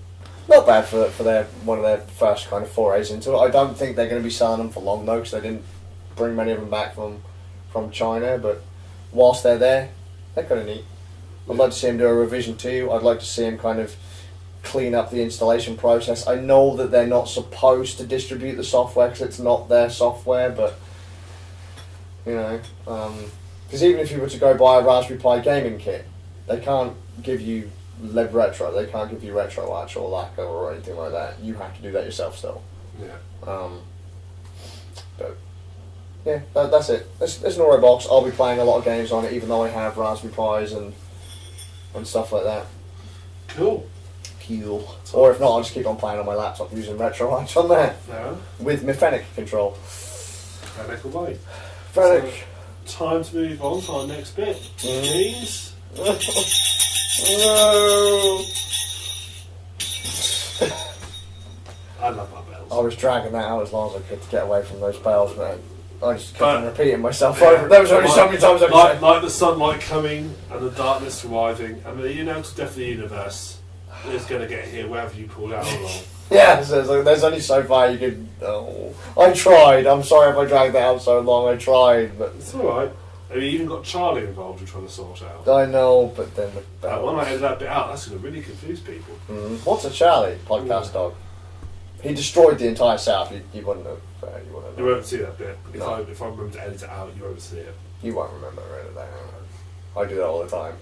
not bad for their one of their first kind of forays into it. I don't think they're going to be selling them for long though, because they didn't bring many of them back from China. But whilst they're there, they're kind of neat. I'd like to see them do a revision too. I'd like to see them kind of clean up the installation process. I know that they're not supposed to distribute the software because it's not their software, but you know, because even if you were to go buy a Raspberry Pi gaming kit, they can't give you Leb Retro, they can't give you RetroArch or Lacquer or anything like that. You have to do that yourself still. Yeah. But yeah, that's it. It's an Oreo box. I'll be playing a lot of games on it, even though I have Raspberry Pis and stuff like that. Cool. Or if not, I'll just keep on playing on my laptop using RetroArch on there. Yeah. With my Fennec control. Fennec away. Fennec. So, time to move on to our next bit. Please. No. I love my bells. I was dragging that out as long as I could to get away from those bells, man. I just kept on repeating myself over. There was only so many times I could say. Like the sunlight coming and the darkness arriving, and the to death of the universe is going to get here wherever you pull out along. Yeah, so there's only so far you could. Oh, I tried. I'm sorry if I dragged that out so long. I tried, but it's all right. Have you even got Charlie involved in trying to sort out? I know, but then the when I edit that bit out, that's going to really confuse people. What's a Charlie podcast dog? He destroyed the entire South. You wouldn't have. You won't see that bit. If No. I remember to edit it out, you won't see it. You won't remember any of that. I do that all the time.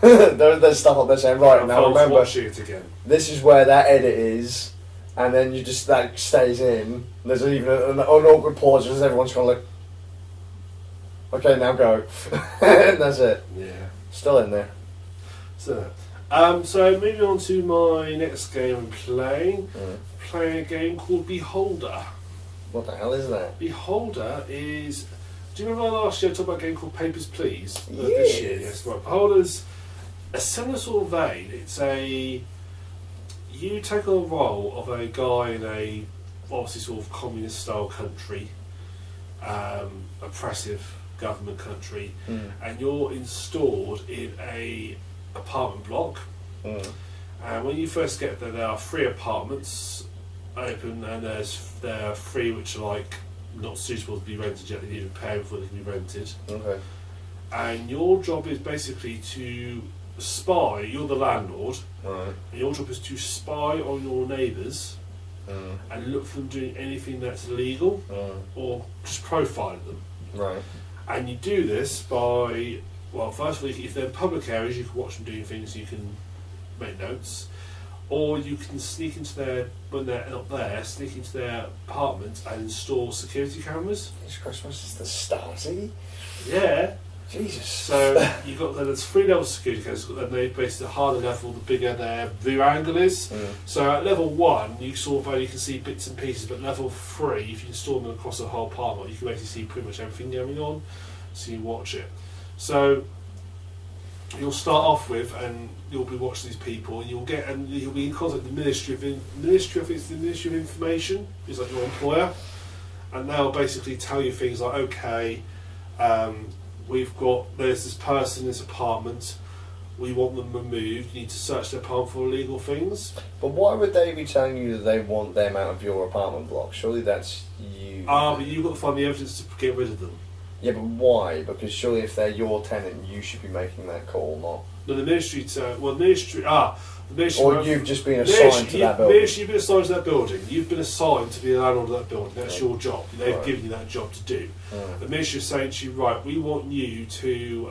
There's stuff up there saying, right, now remember, watching it again. this is where that edit is, and then you just, that stays in. There's even an awkward pause as everyone's kind of like, okay, now go. And that's it. Yeah. Still in there. So moving on to my next game I'm playing. Playing a game called Beholder. What the hell is that? Beholder is... Do you remember last year I talked about a game called Papers, Please? This year, yes. Right. Beholder's a similar sort of vein. It's a... You take on the role of a guy in a, obviously sort of communist-style country, oppressive government country, and you're installed in a apartment block. And when you first get there are 3 apartments open, and there are 3 which are like not suitable to be rented yet. They need to pay before they can be rented. Okay. And your job is basically to spy. You're the landlord, and your job is to spy on your neighbours and look for them doing anything that's illegal or just profiling them. Right. And you do this by, well, first of all, if they're in public areas, you can watch them doing things, you can make notes, or you can sneak into their, when they're not there, sneak into their apartment and install security cameras. Jesus Christ, what's this, the Stasi? Yeah. Jesus. So you've got, there's 3 levels of security cameras, and they basically the harder level, the bigger their view angle is. So at level 1, you sort of only can see bits and pieces, but level 3, if you install them across the whole apartment, you can basically see pretty much everything going on, so you watch it. So you'll start off with, and you'll be watching these people, and you'll be in contact with the Ministry of Information, is like your employer, and they'll basically tell you things like, okay, there's this person in this apartment, we want them removed, you need to search their apartment for illegal things. But why would they be telling you that they want them out of your apartment block? Surely that's you. But you've got to find the evidence to get rid of them. Yeah, but why? Because surely if they're your tenant, you should be making that call, not... No, the Ministry... the Ministry... Or you've just been assigned to that building. You've been assigned to that building. You've been assigned to be the landlord of that building. That's your job. They've given you that job to do. The Ministry is saying to you, right, we want you to...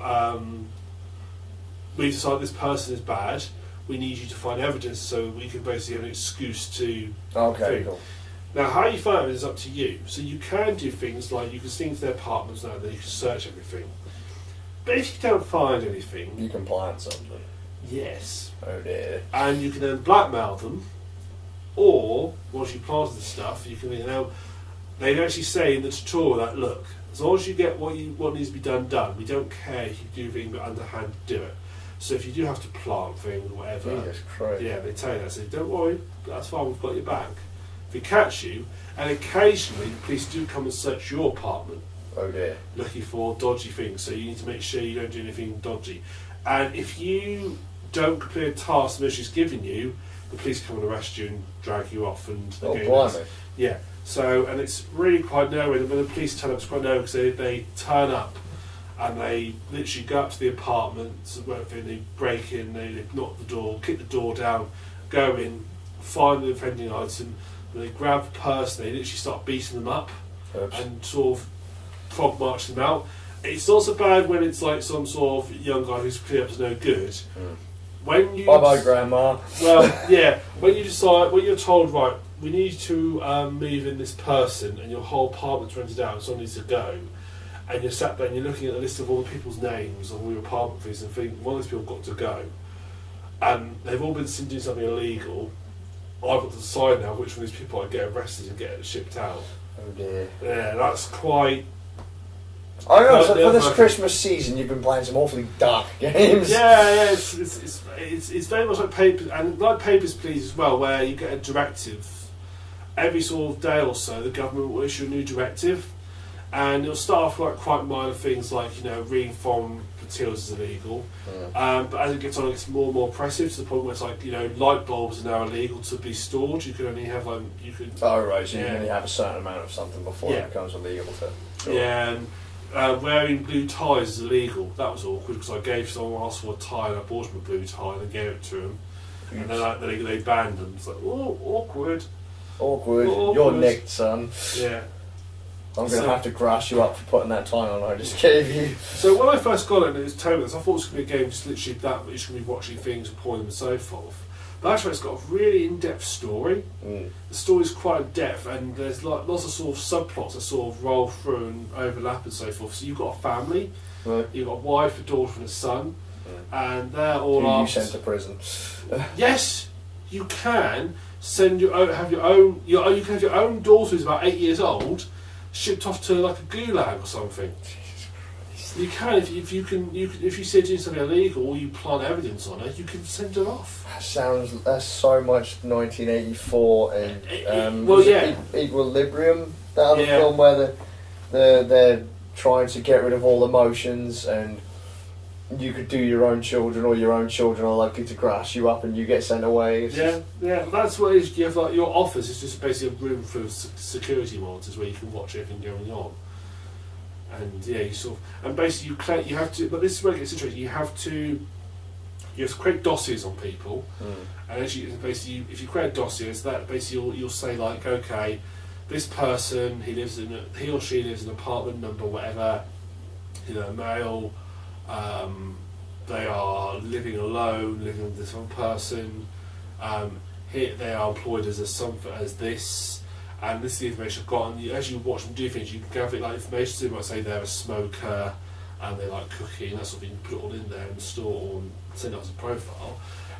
we decide this person is bad. We need you to find evidence so we can basically have an excuse to... Okay, cool. Now, how you find it is up to you. So you can do things like you can sneak into their apartments now, and then you can search everything. But if you don't find anything... You can plant something. Yes. Oh dear. And you can then blackmail them, or once you planted the stuff, you can they actually say in the tutorial that, look, as long as you get what needs to be done, we don't care if you do anything but underhand do it. So if you do have to plant things or whatever, Jesus Christ. yeah, they tell you that. So don't worry, that's fine, we've got your back. If we catch you, and occasionally the police do come and search your apartment, Oh dear. looking for dodgy things, so you need to make sure you don't do anything dodgy. And if you don't complete a task the mission's given you, the police come and arrest you and drag you off. And Oh, again, blimey. yeah. So, and it's really quite nerve-wracking. When the police turn up, it's quite nerve-wracking because they turn up and they literally go up to the apartment, they break in, they knock the door, kick the door down, go in, find the offending item, and they grab the person, they literally start beating them up Oops. and sort of frog march them out. It's not so bad when it's like some sort of young guy who's clear up as no good. Mm. When you Bye-bye, Grandma. well, yeah, when you decide, when you're told, right, we need to move in this person, and your whole apartment's rented out, and someone needs to go, and you're sat there and you're looking at the list of all the people's names of all your apartment fees, and think one of those people got to go, and they've all been seen doing something illegal. I've got to decide now which one of these people I get arrested and get shipped out. Oh dear. Yeah, that's quite. I know, so Yeah, for this okay. Christmas season you've been playing some awfully dark games. Yeah, it's very much like Papers, and like Papers, Please as well, where you get a directive every sort of day or so. The government will issue a new directive, and it'll start off like quite minor things like, you know, reading from materials is illegal, but as it gets on, it gets more and more oppressive to the point where it's like, you know, light bulbs are now illegal to be stored. You can only have like Oh right, so you Yeah. can only have a certain amount of something before Yeah. it becomes illegal to. Sure. Yeah, and wearing blue ties is illegal. That was awkward because I gave someone else for a tie and I bought him a blue tie and I gave it to him. And then they banned them. It's like, oh, awkward. Awkward. Awkward. You're nicked, son. Yeah. I'm going to So- have to grass you up for putting that tie on I just gave you. So when I first got it and it was telling me this, I thought it was going to be a game just literally that, but you're just going to be watching things and pointing them and so forth. But actually it's got a really in-depth story. Mm. The story's quite in depth and there's like lots of sort of subplots that sort of roll through and overlap and so forth. So you've got a family, Right. you've got a wife, a daughter and a son, and they're Who all you after... sent to prison. Yes, you can send your own, you can have your own daughter who's about 8 years old shipped off to like a gulag or something. You can if you say doing something illegal or you plant evidence on her, you can send her off. That's so much 1984 and Well, was it yeah. Equilibrium, that other Yeah. film where they're trying to get rid of all emotions and you could do your own children or your own children are likely to grass you up and you get sent away. It's Yeah, yeah. That's what it is. You have like your office is just basically a room full of security monitors where you can watch everything going on. And yeah, you sort of, and basically you have to. But this is where it gets interesting. You have to create dossiers on people, and as you basically, if you create dossiers, that basically you'll say like, okay, this person he or she lives in apartment number whatever, you know, male. They are living alone, living with this one person. Here they are employed as this, and this is the information I've got. And as you watch them do things, you can gather like information. So you might say they're a smoker, and they like cooking, that sort of thing. You can put it all in there and store and send it as a profile.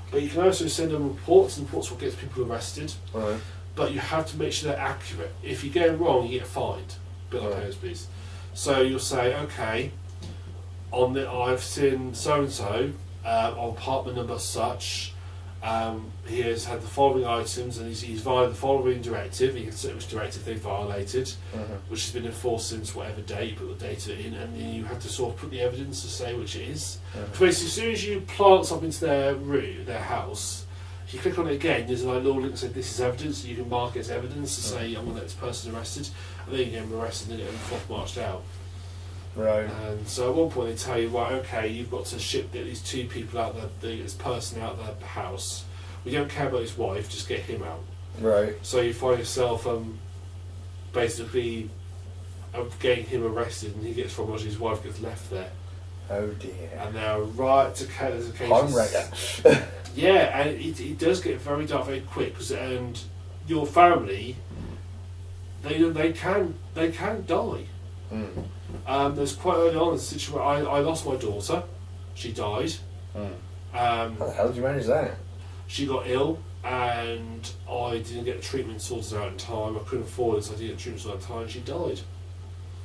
But you can also send them reports, and reports will get people arrested. right. But you have to make sure they're accurate. If you get it wrong, you get fined. A bit like Right. Hosby's. So you'll say, okay, I've seen so and so on apartment number such. He has had the following items, and he's violated the following directive. You can say which directive they violated, which has been enforced since whatever date. You put the data in, and then you have to sort of put the evidence to say which it is. So basically, as soon as you plant something to their room, their house, if you click on it again, there's a little link that says this is evidence. And you can mark it as evidence to say I'm going to let this person arrested, and then you get them arrested and then get them marched out. Right. And so at one point they tell you, right, okay, you've got to ship these two people out, this person out of the house. We don't care about his wife, just get him out. Right. So you find yourself basically getting him arrested, and he gets from his wife gets left there. Oh dear. And they're right to there's occasions. Home wrecker. Yeah, and it does get very dark very quick, and your family, they can die. There's quite early on a situation where I lost my daughter. She died. How the hell did you manage that? She got ill. and I didn't get the treatment sorted out in time. I couldn't afford it, so I didn't get the treatment sorted out in time, and she died.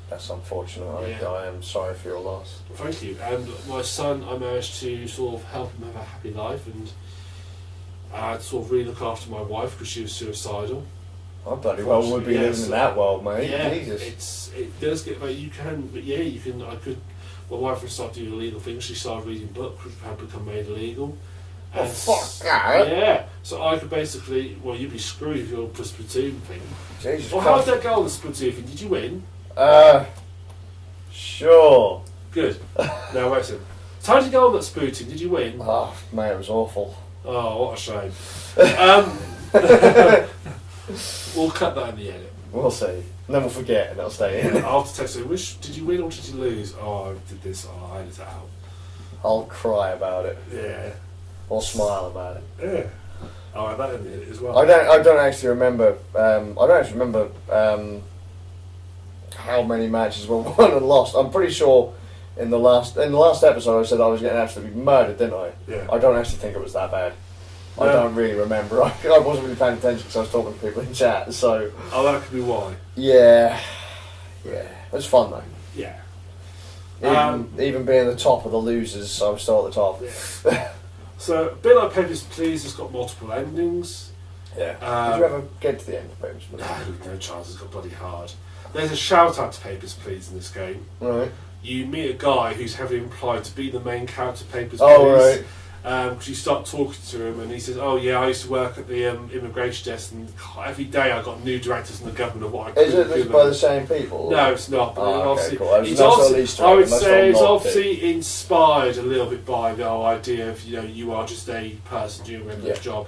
That's unfortunate. Yeah. I am sorry for your loss. Thank you. And my son, I managed to sort of help him have a happy life, and I had to sort of really look after my wife because she was suicidal. I bloody well would be Yeah, living so- in that world, mate. Yeah, Jesus. it does get, but you can, but yeah, you can. I could. My wife would start doing illegal things. She started reading books, which had become made illegal. Oh, And fuck that. Yeah, so I could basically, well, you'd be screwed if you're a Splatoon thing. Jesus Well, how Christ. did that go on the Splatoon thing? Did you win? Sure. Good. Now, wait a second. So how did you go on that Splatoon? Did you win? Oh, mate, it was awful. Oh, what a shame. We'll cut that in the edit. We'll see. And then we'll forget and it'll stay in. I'll have to text you, which, did you win or did you lose? Oh, I did this, oh, I edited it out. I'll cry about it. Yeah. Or smile about it. Yeah. I'll have that in the edit as well. I don't actually remember. How many matches were won and lost. I'm pretty sure in the last episode I said I was getting absolutely murdered, didn't I? Yeah. I don't actually think it was that bad. I No. don't really remember. I wasn't really paying attention because I was talking to people in chat. So Oh, that could be why. yeah, it was fun though. Yeah. Even being the top of the losers, I was still at the top. Yeah. So, a bit like Papers, Please, it's got multiple endings. Yeah. Did you ever get to the end of Papers, Please? No chance, it's got bloody hard. There's a shout out to Papers, Please in this game. Right. You meet a guy who's heavily implied to be the main character of Papers, Oh, Please. right. Because you start talking to him and he says, oh yeah, I used to work at the immigration desk and every day I got new directors from the government of what I Is could it by the same people? No, it's not. But Oh, okay, obviously, cool. It's it's not obviously, an Easter I egg, would unless say I'm it's not obviously inspired a little bit by the whole idea of, you are just a person doing a Yeah. job.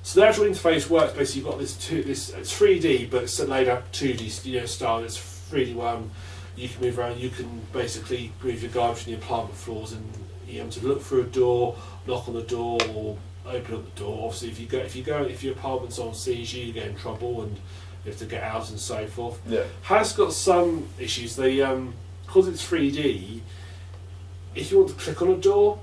So the actual interface works basically. You've got this it's 3D, but it's laid out 2D style. It's 3D one. You can move around. You can basically move your guy between the apartment floors, and you have to look through a door, knock on the door, or open up the door. Obviously, if your apartment's on sees you get in trouble, and you have to get out and so forth. Yeah. Has got some issues. They because it's 3D. If you want to click on a door,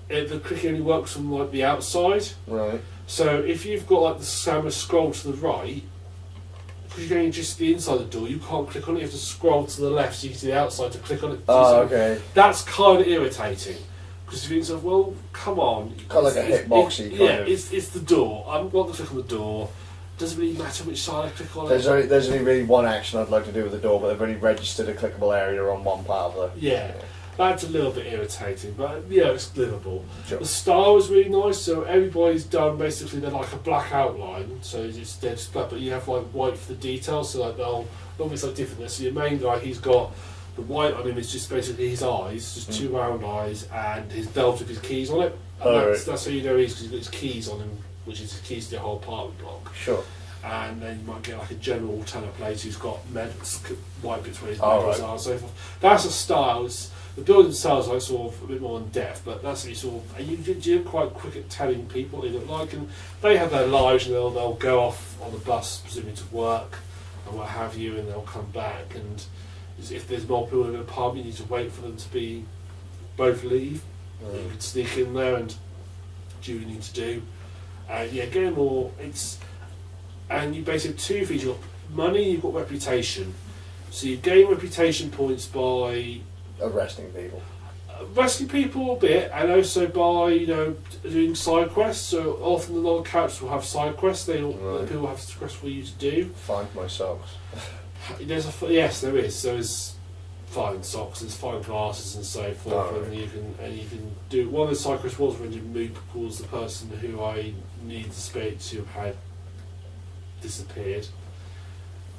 the clicking only works from like the outside. Right. So if you've got like the camera scroll to the right, because you're going just the inside the door, you can't click on it. You have to scroll to the left so you can see the outside to click on it. Oh, So okay. that's kind of irritating. Because you think, well, come on. Kind of like a hitboxy kind of. It's the door. I want to click on the door. Doesn't really matter which side I click on There's it. only really one action I'd like to do with the door, but they've only registered a clickable area on one part of the. Yeah. That's a little bit irritating, but it's livable. Sure. The style was really nice, so everybody's done basically they're like a black outline, so it's dead black, but you have like white for the details, so like they'll almost like different. So your main guy, he's got the white on him is just basically his eyes, just two round eyes, and his belt with his keys on it. And that's how you know he's because he's got his keys on him, which is his keys to the whole apartment block. Sure. And then you might get like a general alternate plate who's got white bits where his Oh, medals right. are and so forth. That's a style. The building themselves like sort of a bit more in depth, but that's sort of and you're quite quick at telling people what they look like, and they have their lives and they'll go off on the bus presumably to work and what have you, and they'll come back, and if there's more people in an apartment, you need to wait for them to be both leave. You could sneak in there and do what you need to do. Getting more and you basically have two things. You've got money, you've got reputation. So you gain reputation points by Arresting people. rescuing people a bit, and also by doing side quests. So often a lot of characters will have side quests. Right. People have quests for you to do. Find my socks. Yes, there is. So there's find socks, there's find glasses, and so forth. Oh, right. And you can do one of the side quests was when you Moop calls the person who I need to speak to had disappeared,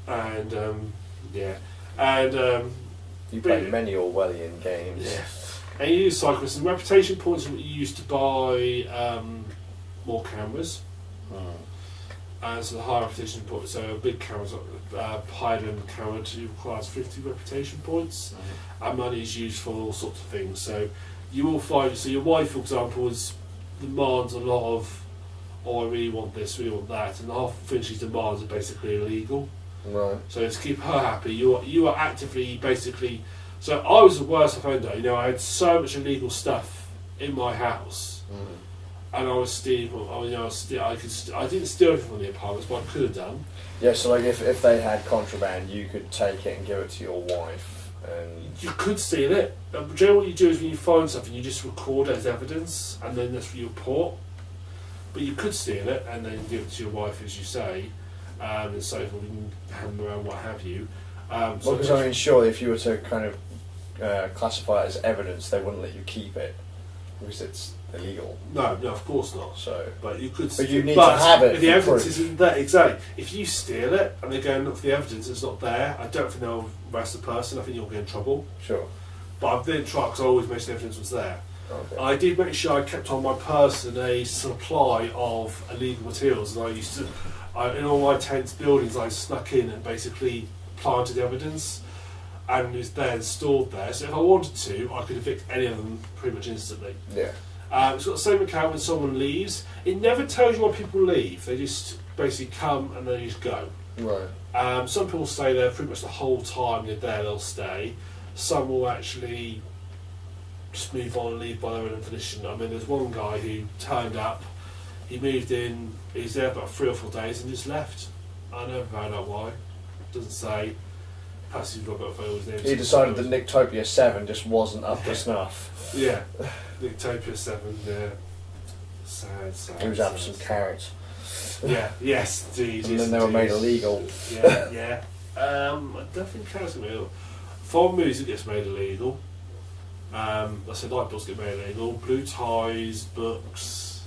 and You play But- many Orwellian games. yeah. And you use side quests and reputation points are what you use to buy more cameras. And so the higher reputation points, so a big camera's high-end camera requires 50 reputation points, and money is used for all sorts of things. So you will find, so your wife, for example, demands a lot of, I really want this, really want that, and the half of things she demands are basically illegal. Right. So to keep her happy, you are actively basically. So I was the worst offender. I had so much illegal stuff in my house, and I was stealing. I didn't steal anything from the apartments, but I could have done. Yeah, so like if they had contraband, you could take it and give it to your wife, and You could steal it. Generally, what you do is when you find something, you just record it as evidence, and then that's what you report. But you could steal it and then give it to your wife, as you say, and so forth, and hand them around, what have you. well, because I mean, surely if you were to kind of classify it as evidence, they wouldn't let you keep it because it's illegal. no, of course not. So, But you could. but you need to have it. If the for evidence proof. isn't there, exactly. If you steal it and they go and look for the evidence, it's not there. I don't think they'll arrest the person. I think you'll get in trouble. Sure. But I didn't try because I always made sure the evidence was there. Okay. I did make sure I kept on my person a supply of illegal materials, and I used to, in all my tense buildings, I snuck in and basically planted evidence, and it was there and stored there. So if I wanted to, I could evict any of them pretty much instantly. Yeah. It's got the same account when someone leaves. It never tells you why people leave. They just basically come and they just go. Right. Some people stay there pretty much the whole time they're there. They'll stay. Some will actually just move on and leave by their own volition. I mean, there's one guy who turned up, he moved in, he was there about 3 or 4 days and just left. I never found out why. Doesn't say. Perhaps he's got a photos there. He decided that Nictopia 7 just wasn't up to snuff. Yeah, Nictopia 7, yeah. Sad. He was after some carrots. Yeah, yes, indeed. And then they were made illegal. Yeah. I don't think carrots are made illegal. Foreign music gets made illegal. I said light bulbs get made illegal. Blue ties, books,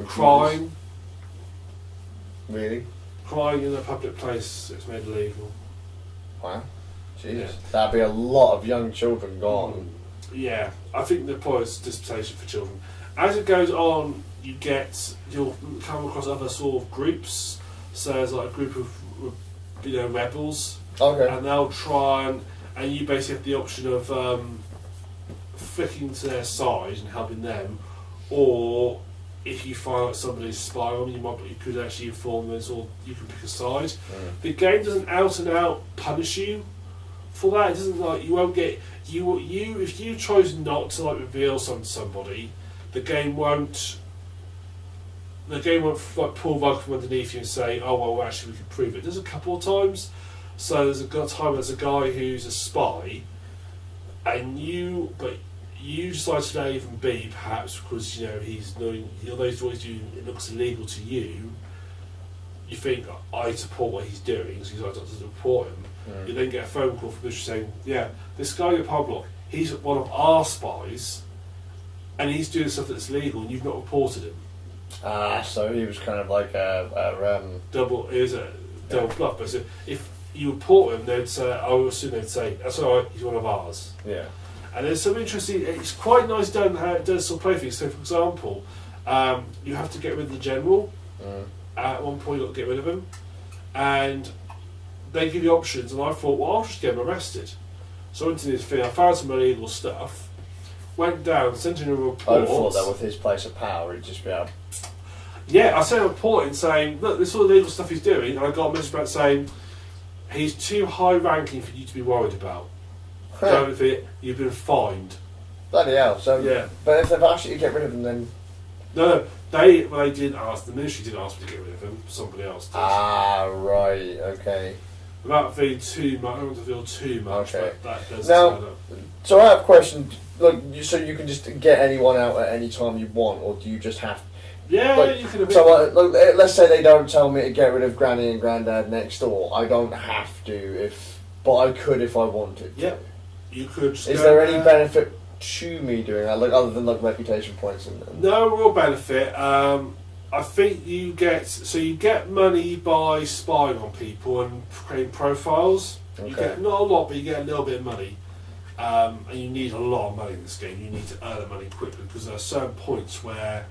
crime. Really? Crying in a public place, it's made illegal. Wow. Jesus. Yeah. That'd be a lot of young children gone. Yeah, I think the point is dispensation for children. As it goes on, you'll come across other sort of groups. So there's like a group of rebels, Okay. and they'll try and you basically have the option of flicking to their side and helping them, or if you find out somebody's spying on you, you could actually inform them, or you can pick a side. The game doesn't out and out punish you for that. It doesn't like you won't get you if you chose not to like reveal something to somebody, the game won't like pull rug from underneath you and say, oh well, actually we can prove it. There's a couple of times. So there's a guy who's a spy, and you decide to let him be, perhaps because he's doing, although he's always doing, it looks illegal to you. You think I support what he's doing, so you decide not to report him. You then get a phone call from Bishop saying, "Yeah, this guy in your pub block, he's one of our spies, and he's doing stuff that's illegal, and you've not reported him." So he was kind of like a Double bluff. But if you report him, they'd say, I would assume they'd say, "That's all right, he's one of ours." yeah. And there's some interesting. It's quite nice done how it does sort of play things. So, for example, you have to get rid of the general. At one point, you've got to get rid of him, and they give you options. And I thought, well, I'll just get him arrested. So I went to this thing. I found some illegal stuff. Went down, sent in a report. I'd have thought that with his place of power, he'd just be able. Yeah, I sent a report in saying, look, this is all the illegal stuff he's doing, and I got a message back saying he's too high ranking for you to be worried about. Go with it. You've been fined. Bloody hell. So, Yeah. But if they've asked you to get rid of him, then. No, they didn't ask. The ministry didn't ask me to get rid of him. Somebody else did. Right. Okay. Without feeling too much, I don't want to feel too much, Okay. but that does Now- turn up. So I have a question. Look, so you can just get anyone out at any time you want, or do you just have? Yeah, Like, you could have So look, let's say they don't tell me to get rid of Granny and Grandad next door. I don't have to, but I could if I wanted to. Yeah. You could. Just Is go there any there. benefit to me doing that, like other than like reputation points and No real benefit. I think you get money by spying on people and creating profiles. You Okay. get not a lot, but you get a little bit of money. And you need a lot of money in this game. You need to earn the money quickly because there are certain points where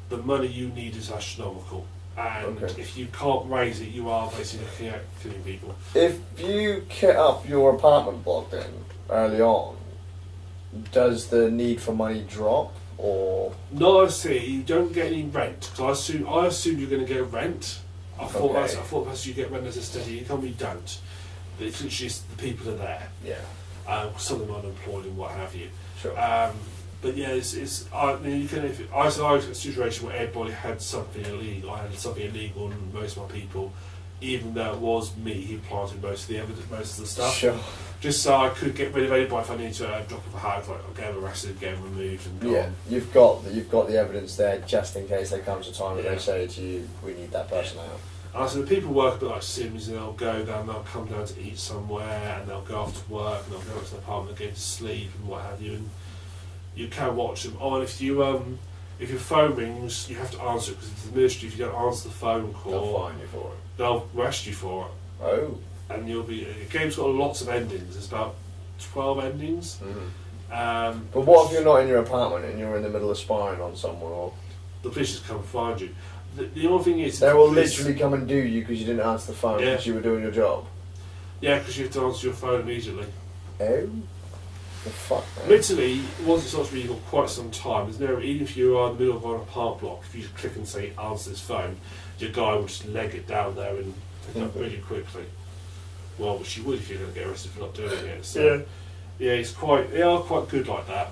the money you need is astronomical. And Okay. if you can't raise it, you are basically looking at killing people. If you kit up your apartment block then early on, does the need for money drop or? No, I see. You don't get any rent because I assume you're going to get rent. I thought Okay. that's you get rent as a steady income. You don't. It's literally just the people are there. Yeah. Some of them are unemployed and what have you. Sure. But yeah, I mean, you can. If I was in a situation where everybody had something illegal, I had something illegal, and most of my people, even though it was me who planted most of the evidence, most of the stuff, Sure. just so I could get rid of anybody if I need to drop off a hat, like I'll get them arrested, get them removed, and gone. Yeah, you've got the evidence there just in case there comes a time when Yeah. they say to you, "We need that person out." And so the people work a bit like Sims, and they'll go down, they'll come down to eat somewhere, and they'll go off to work, and they'll go to the apartment, go to sleep, and what have you. And you can watch them. Oh, and if your phone rings, you have to answer it because it's the military. If you don't answer the phone call, They'll fine you for it. they'll arrest you for it. Oh. And you'll be. The game's got lots of endings. There's about 12 endings. But what if you're not in your apartment and you're in the middle of spying on someone, or The police just come find you. The only thing is, they will the police- literally come and do you because you didn't answer the phone Yeah. because you were doing your job? Yeah, because you have to answer your phone immediately. Oh, the fuck, man. Admittedly, once it starts reading for quite some time, there's no, even if you are in the middle of an apartment block, if you just click and say answer this phone, your guy will just leg it down there and pick it up really quickly. Well, which you would if you're going to get arrested for not doing it. So, yeah, they are quite good like that.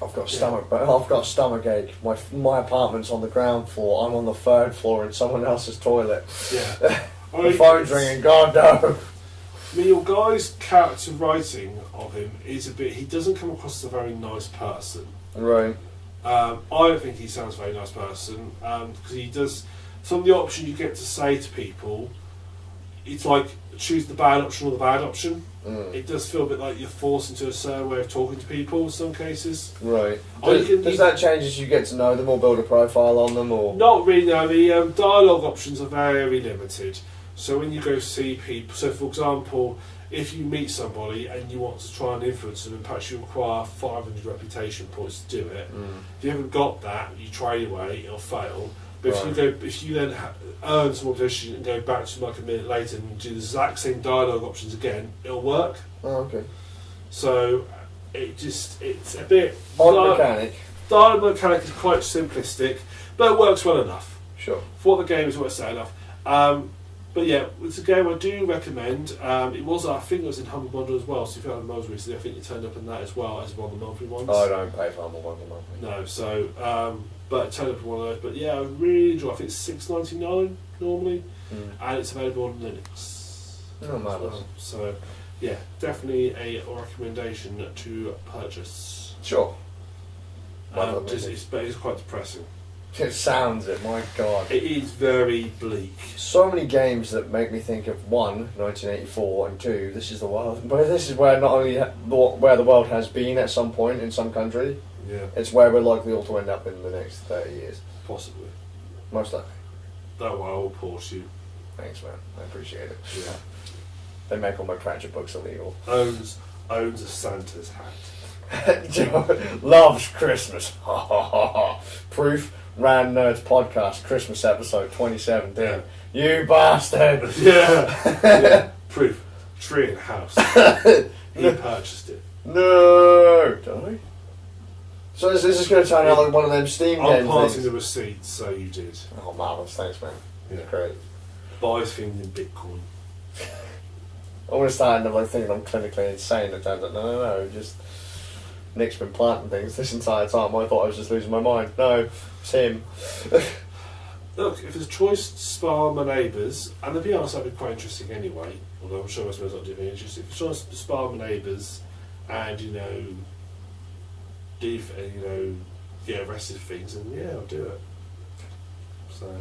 I've got a stomach ache. My apartment's on the ground floor. I'm on the third floor in someone else's toilet. Yeah. The phone's ringing. God no. I mean, your guy's character writing of him is a bit. He doesn't come across as a very nice person. Right. I don't think he sounds a very nice person because he does. Some of the options you get to say to people, it's like choose the bad option or the bad option. It does feel a bit like you're forced into a certain way of talking to people in some cases. Right. Or Does that change as you get to know them or build a profile on them, or? Not really, no. The dialogue options are very limited. So when you go see people, so for example, if you meet somebody and you want to try and influence them, and perhaps you require 500 reputation points to do it. If you haven't got that, you try anyway, it'll fail. But if you then earn some reputation and go back to them like a minute later and do the exact same dialogue options again, it'll work. Oh, okay. So it's a bit Odd mechanic. Dialogue mechanic is quite simplistic, but it works well enough. Sure. For what the game is worth set enough. But yeah, it's a game I do recommend. It was, I think it was in Humble Bundle as well, so if you had the most recently, I think it turned up in that as well as one of the monthly ones. Oh, I don't pay for Humble Bundle monthly. No, so, but it turned up in one of those. But yeah, I really enjoy it. I think it's $6.99 normally, and it's available on Linux. Oh, marvellous. So, yeah, definitely a recommendation to purchase. Sure. But it's quite depressing. It sounds it, my god. It is very bleak. So many games that make me think of one, 1984, and two, this is the world. But this is where not only where the world has been at some point in some country, Yeah, it's where we're likely all to end up in the next 30 years. possibly. Most likely. That way I will pause you. Thanks, man. I appreciate it. Yeah. They make all my Cratchit books illegal. Owns a Santa's hat. Loves Christmas. Ha ha ha ha. Proof. Rand Nerds Podcast, Christmas episode 2017. Yeah. You bastard! Yeah. Proof. Tree in the house. He purchased it. No! Don't I? So is this going to turn out like one of them Steam I'm game passing things? the receipts, so you did. Oh, marvellous. Thanks, man. Yeah. Great. Buys things in Bitcoin. I want to start like thinking I'm clinically insane and turns out, no, just Nick's been planting things this entire time. I thought I was just losing my mind. No, it's him. Look, if there's a choice to spar my neighbours, and to be honest, that'd be quite interesting anyway, although I'm sure most of us not doing interesting. If there's a choice to spar my neighbours and, get arrested for things, then yeah, I'll do it. So,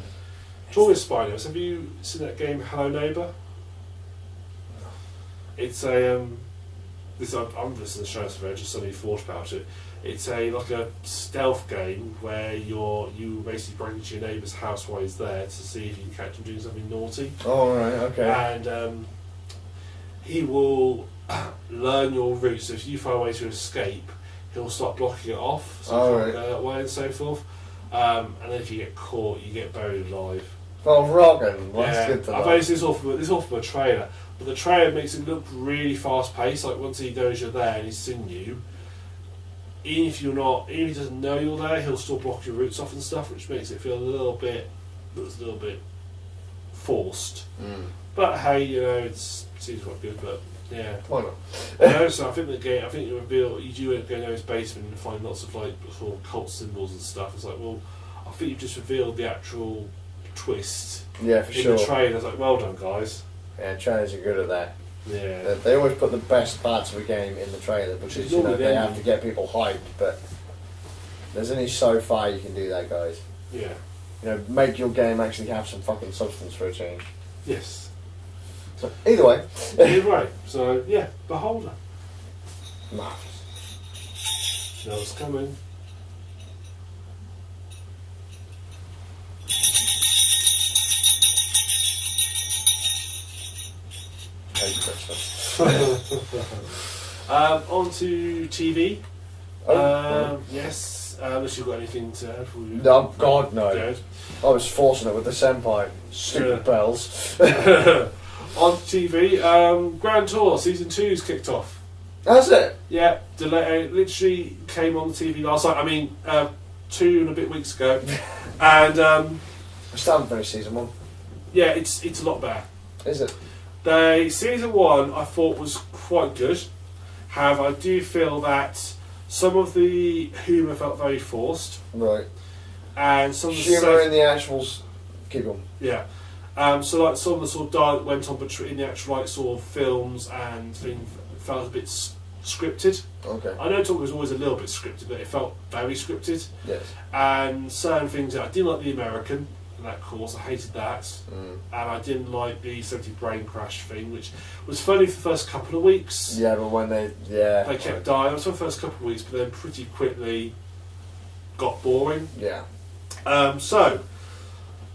talking of spy neighbours, have you seen that game Hello Neighbour? It's a I'm listening to the show, so I just suddenly thought about it. It's like a stealth game where you basically break into your neighbour's house while he's there to see if you can catch him doing something naughty. Oh, right, okay. And he will learn your route, so if you find a way to escape, he'll start blocking it off, so you can't go that way and so forth. And then if you get caught, you get buried alive. Oh, rockin'. Well, that's good to I've know. based this off of a trailer, but the trailer makes it look really fast paced. Like once he knows you're there and he's seen you, even if he doesn't know you're there, he'll still block your routes off and stuff, which makes it feel a little bit forced. But hey, it seems quite good. But Yeah. Why not? And also, I think the game. I think you reveal you do go into his basement and find lots of like sort of cult symbols and stuff. It's like, well, I think you've just revealed the actual twist Yeah, for in sure. the trailer. It's like, well done, guys. Yeah, trailers are good at that. Yeah. They always put the best parts of a game in the trailer because Normally they they have do. to get people hyped. But there's only so far you can do that, guys. Yeah. Make your game actually have some fucking substance for a change. Yes. So either way, Either way. So yeah, Beholder. marvelous. Now it's coming. Merry Christmas. On to TV. Oh, Yes. Unless you've got anything to add for you. no, God no. Good. I was forcing it with the senpai. Stupid Yeah. bells. On TV, Grand Tour Season 2's kicked off. That's it. Yeah, delay, literally came on the TV last night. I mean, 2 and a bit weeks ago. And I still haven't finished season 1. yeah, it's a lot better. Is it? Season 1 I thought was quite good. However, I do feel that some of the humour felt very forced. Right. And some of the Humour in the actuals. Keep on. yeah. So like some of the sort of dialogue that went on between the actual like sort of films and things felt a bit scripted. Okay. I know Talk was always a little bit scripted, but it felt very scripted. Yes. And certain things I didn't like the American in that course. I hated that, Mm. and I didn't like the 70 brain crash thing, which was funny for the first couple of weeks. Yeah, but when they They kept dying. It was for the first couple of weeks, but then pretty quickly got boring. Yeah. So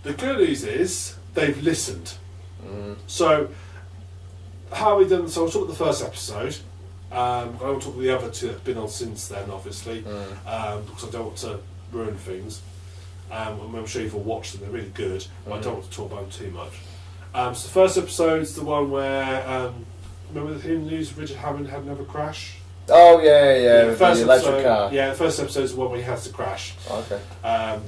the good news is they've listened. Mm. So how have we done? So I'll talk about the first episode. I won't talk about the other two that have been on since then, obviously, because I don't want to ruin things. I'm sure you've all watched them; they're really good. But I don't want to talk about them too much. So the first episode's the one where remember the news Richard Hammond had another crash. Oh yeah, the with first the electric episode, car. Yeah, the first episode is the one where he has to crash. Okay. At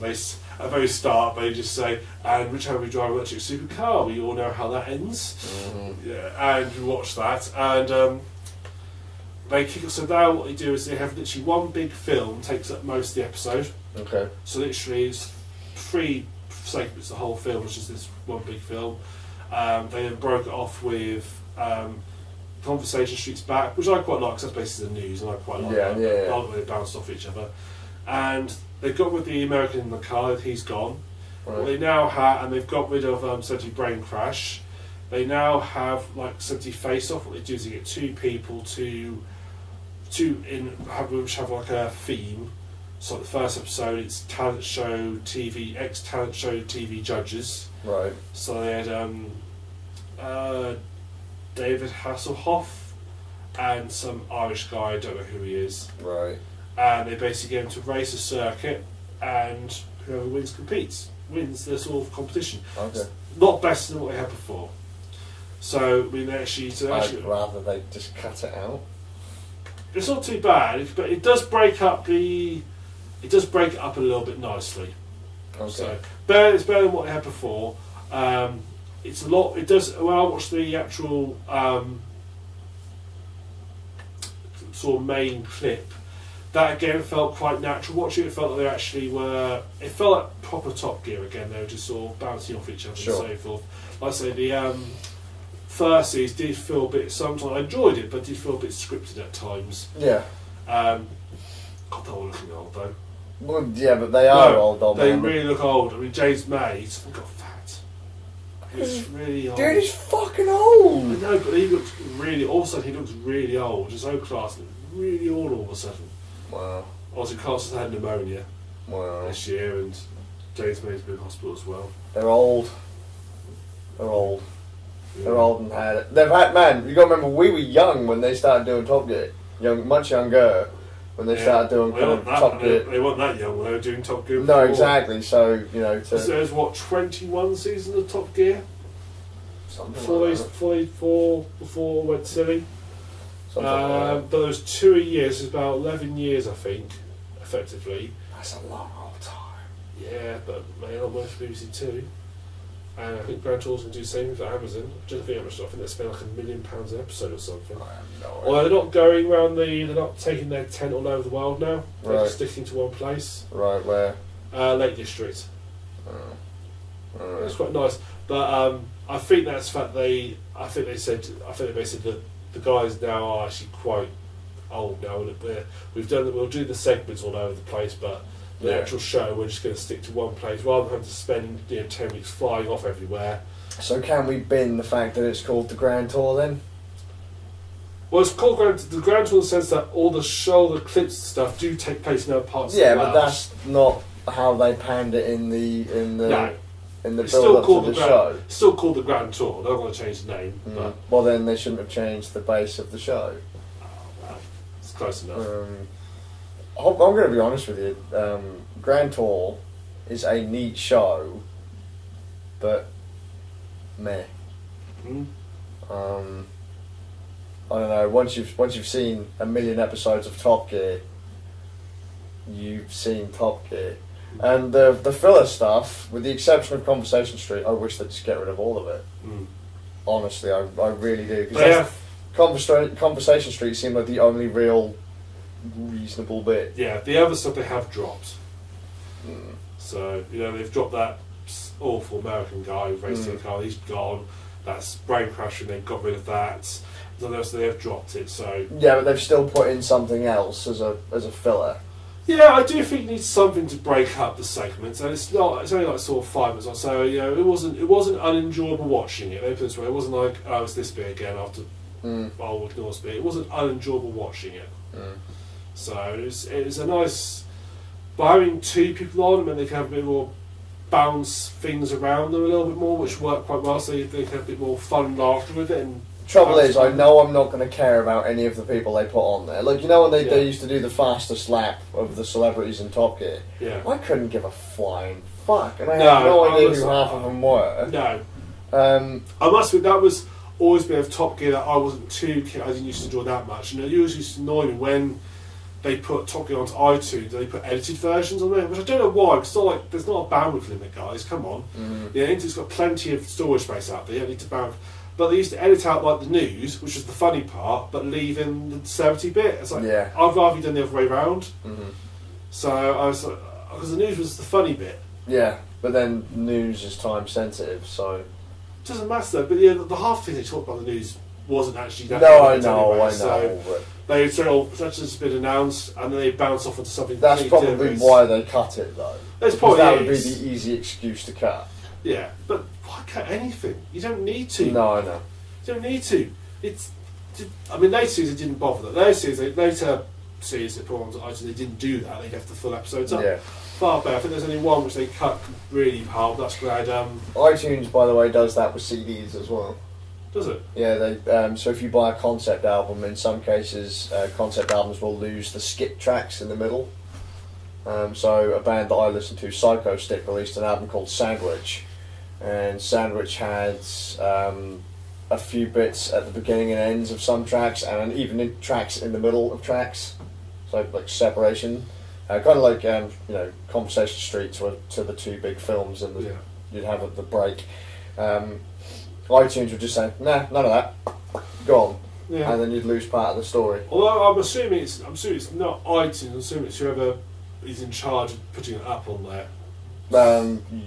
the very start, they just say, and Richard Hammond drive an electric supercar. We all know how that ends. Mm-hmm. Yeah, and we watch that, and they kick. So now what they do is they have literally one big film takes up most of the episode. Okay. So literally it's 3 segments, the whole film, which is this one big film. They then broke it off with Conversation Streets Back, which I quite like because that's basically the news, and I quite like that. I like when they bounce off each other. And they've got with the American in the car, he's gone. Right. They now have, and they've got rid of 70 Brain Crash. They now have like 70 Face Off. What they do is they get 2 people which have like a theme. So the first episode, it's talent show TV, ex-talent show TV judges. Right. So they had David Hasselhoff and some Irish guy, I don't know who he is. Right. And they basically get him to race a circuit, and whoever wins wins this sort of competition. Okay. Not better than what they had before. So I mean, actually, I'd rather they just cut it out. it's not too bad, but it does break up it up a little bit nicely. Okay. So it's better than what they had before. It's a lot. It does. When I watched the actual sort of main clip, that again felt quite natural. Watching it felt like they actually were. It felt like proper Top Gear again. They were just sort of bouncing off each other Sure. and so forth. Like I say, the first series did feel a bit. Sometimes I enjoyed it, but did feel a bit scripted at times. Yeah. God, they're all looking old though. Well, yeah, but they are old, They man. really look old. I mean, James May, he's got fat. He's really old. Dude, he's fucking I old. know, but he looks really. All of a sudden, he looks really old. His old class looks really old all of a sudden. Wow. Obviously, Carl's had pneumonia Wow. this year, and James May's been in hospital as well. They're old. They're old. Yeah. They're old and had it. They've had, man, you got to remember, we were young when they started doing Top Gear. Much younger when they started doing They kind weren't of that, Top Gear. they weren't that young when they were doing Top Gear. No, before. exactly. So, So there's what 21 seasons of Top Gear something before like that. before it went silly. Something like that. But there was 2 a year, so it's about 11 years, I think, effectively. That's a long old time. Yeah, but may not work for BBC Two. And I think Grand Tour's going to do the same for Amazon. I don't think how much. I think they spend like £1 million an episode or something. I have no idea. Although they're not going around they're not taking their tent all over the world now. They're Right. just sticking to one place. Right, where? Lake District. Oh. It's quite nice, but I think that's the fact they basically said that the guys now are actually quite old now. And we'll do the segments all over the place, but the actual show we're just going to stick to one place rather than having to spend 10 weeks flying off everywhere. So can we bin the fact that it's called the Grand Tour then? Well, it's called the Grand Tour in the sense that all the clips and stuff do take place in other parts Yeah, of the but world. that's not how they panned it in the No. build up to the show. It's still called the Grand Tour. They're not going to change the name, but Well, then they shouldn't have changed the base of the show. it's close enough. I'm going to be honest with you. Grand Tour is a neat show, but meh. Mm. I don't know. Once you've seen 1 million episodes of Top Gear, you've seen Top Gear, and the filler stuff, with the exception of Conversation Street, I wish they'd just get rid of all of it. Mm. Honestly, I really do. But Conversation Street seemed like the only real reasonable bit. yeah, the other stuff they have dropped. Mm. So, they've dropped that awful American guy who raced the car. He's gone. That's Brain Crusher, and they've got rid of that. So they have dropped it. So Yeah, but they've still put in something else as a filler. yeah, I do think it needs something to break up the segments, and it's only like sort of 5 minutes or so. It wasn't unenjoyable watching it. Let me put it this way, it wasn't like it's this bit again after old Norse bit. It wasn't unenjoyable watching it. So it was a nice. By having 2 people on, and they can have a bit more bounce things around them a little bit more, which worked quite well. So they can have a bit more fun and laughter with it. And Trouble is, I know I'm not going to care about any of the people they put on there. Like, when they used to do the fastest lap of the celebrities in Top Gear, yeah. I couldn't give a flying fuck, and I No, had no I idea was- who half of them were. No, I must admit that was always been of Top Gear that I wasn't too keen. I didn't used to enjoy that much. It usually used to annoy me when they put Top Gear onto iTunes. They put edited versions on there, which I don't know why. Because there's not a bandwidth limit, guys. Come on, the internet's got plenty of storage space out there. You don't need to bandwidth. But they used to edit out like the news, which was the funny part, but leave in the celebrity bit. It's like I'd rather you done the other way round. So I was like, because the news was the funny bit. Yeah, but then news is time sensitive, so It doesn't matter though. But the half thing they talked about the news wasn't actually that. no, I relevant know, anyway, I know. So But they say, "Oh, such has been announced," and then they bounce off into something. that's completely probably different. why they cut it, though. That's Because probably that would be is. the easy excuse to cut. Yeah, but why cut anything? You don't need to. No, I know. You don't need to. Later series they didn't bother that. Later series they put on iTunes, they didn't do that. They left the full episodes up. Yeah. Far better. I think there's only one which they cut really hard. That's great. iTunes, by the way, does that with CDs as well. Does it? Yeah, they. So if you buy a concept album, in some cases, concept albums will lose the skip tracks in the middle. So a band that I listen to, Psycho Stick, released an album called Sandwich, and Sandwich had a few bits at the beginning and ends of some tracks, and even in tracks in the middle of tracks, so like separation, kind of like Conversation Street to the 2 big films, and you'd have at the break. iTunes would just say, nah, none of that, go on, and then you'd lose part of the story. Although I'm assuming it's not iTunes. I'm assuming it's whoever is in charge of putting it up on there.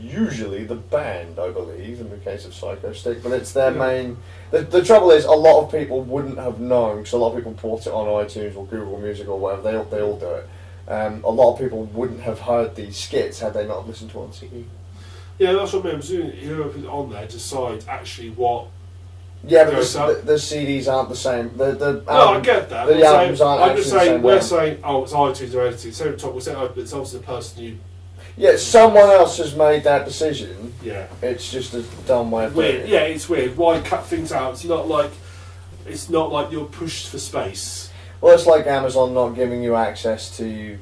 Usually the band, I believe, in the case of Psycho Stick, but it's their main. The trouble is, a lot of people wouldn't have known, because a lot of people bought it on iTunes or Google Music or whatever. They all do it. A lot of people wouldn't have heard these skits had they not listened to it on CD. Yeah, that's what I mean. I'm assuming whoever put it on there decides actually what. Yeah, but goes up. the CDs aren't the same. The No, I get that. The albums aren't I'm actually just the saying same we're way. saying it's iTunes or editing. So top we're saying it's obviously the person who. Yeah, someone else has made that decision. Yeah. It's just a dumb way of doing Weird. it. Yeah, it's weird. Why cut things out? It's not like you're pushed for space. Well, it's like Amazon not giving you access to,